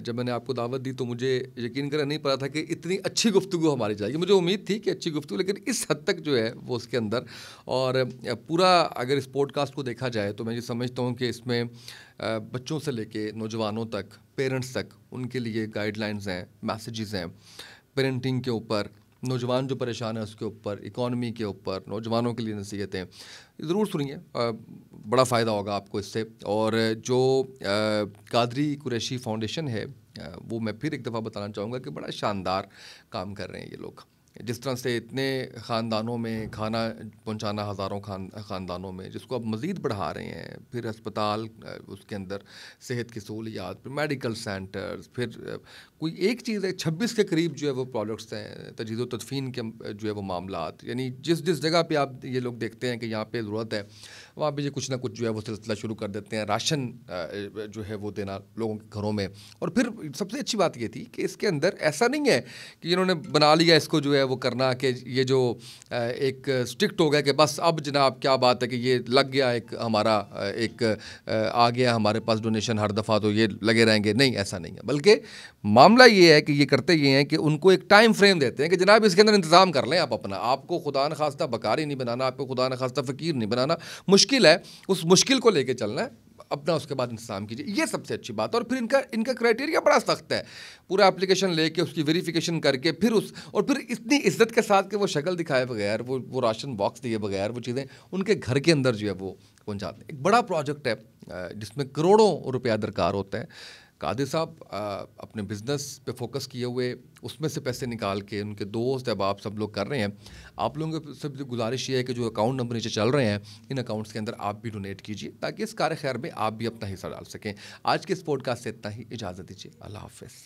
جب میں نے آپ کو دعوت دی تو مجھے یقین کرنا نہیں پڑا تھا کہ اتنی اچھی گفتگو ہماری جائے گی. مجھے امید تھی کہ اچھی گفتگو, لیکن اس حد تک جو ہے وہ اس کے اندر. اور پورا اگر اس پوڈ کاسٹ کو دیکھا جائے تو میں یہ سمجھتا ہوں کہ اس میں بچوں سے لے کے نوجوانوں تک, پیرنٹس تک, ان کے لیے گائیڈ لائنز ہیں, میسیجز ہیں پیرنٹنگ کے اوپر, نوجوان جو پریشان ہے اس کے اوپر, اکانومی کے اوپر, نوجوانوں کے لیے نصیحتیں ضرور سنیے, بڑا فائدہ ہوگا آپ کو اس سے. اور جو قادری قریشی فاؤنڈیشن ہے وہ میں پھر ایک دفعہ بتانا چاہوں گا کہ بڑا شاندار کام کر رہے ہیں یہ لوگ. جس طرح سے اتنے خاندانوں میں کھانا پہنچانا, ہزاروں خاندانوں میں, جس کو اب مزید بڑھا رہے ہیں. پھر ہسپتال, اس کے اندر صحت کی سہولیات, پھر میڈیکل سینٹرز, پھر کوئی ایک چیز ہے 26 کے قریب جو ہے وہ پروڈکٹس ہیں, تجہیز و تدفین کے جو ہے وہ معاملات. یعنی جس جگہ پہ آپ یہ لوگ دیکھتے ہیں کہ یہاں پہ ضرورت ہے وہاں پہ یہ کچھ نہ کچھ جو ہے وہ سلسلہ شروع کر دیتے ہیں. راشن جو ہے وہ دینا لوگوں کے گھروں میں. اور پھر سب سے اچھی بات یہ تھی کہ اس کے اندر ایسا نہیں ہے کہ انہوں نے بنا لیا اس کو جو ہے وہ کرنا کہ یہ جو ایک اسٹرکٹ ہو گیا کہ بس اب جناب کیا بات ہے کہ یہ لگ گیا ایک ہمارا ایک آ گیا ہمارے پاس ڈونیشن ہر دفعہ تو یہ لگے رہیں گے. نہیں, ایسا نہیں ہے. بلکہ معاملہ یہ ہے کہ یہ کرتے یہ ہیں کہ ان کو ایک ٹائم فریم دیتے ہیں کہ جناب اس کے اندر انتظام کر لیں آپ اپنا. آپ کو خدا نخواستہ بکاری نہیں بنانا, آپ کو خدا نخواستہ فقیر نہیں بنانا. مشکل ہے, اس مشکل کو لے کے چلنا ہے اپنا, اس کے بعد انتظام کیجیے. یہ سب سے اچھی بات ہے. اور پھر ان کا کرائٹیریا بڑا سخت ہے. پورا اپلیکیشن لے کے اس کی ویریفیکیشن کر کے پھر اور پھر اتنی عزت کے ساتھ کہ وہ شکل دکھائے بغیر, وہ راشن باکس دیے بغیر وہ چیزیں ان کے گھر کے اندر جو ہے وہ پہنچاتے ہیں. ایک بڑا پروجیکٹ ہے جس میں کروڑوں روپیہ درکار ہوتا ہے. قادر صاحب اپنے بزنس پہ فوکس کیے ہوئے اس میں سے پیسے نکال کے ان کے دوست احباب سب لوگ کر رہے ہیں. آپ لوگوں کی سب گزارش یہ ہے کہ جو اکاؤنٹ نمبر نیچے چل رہے ہیں ان اکاؤنٹس کے اندر آپ بھی ڈونیٹ کیجیے تاکہ اس کار خیر میں آپ بھی اپنا حصہ ڈال سکیں. آج کے اس پوڈ کاسٹ سے اتنا ہی, اجازت دیجیے. اللہ حافظ.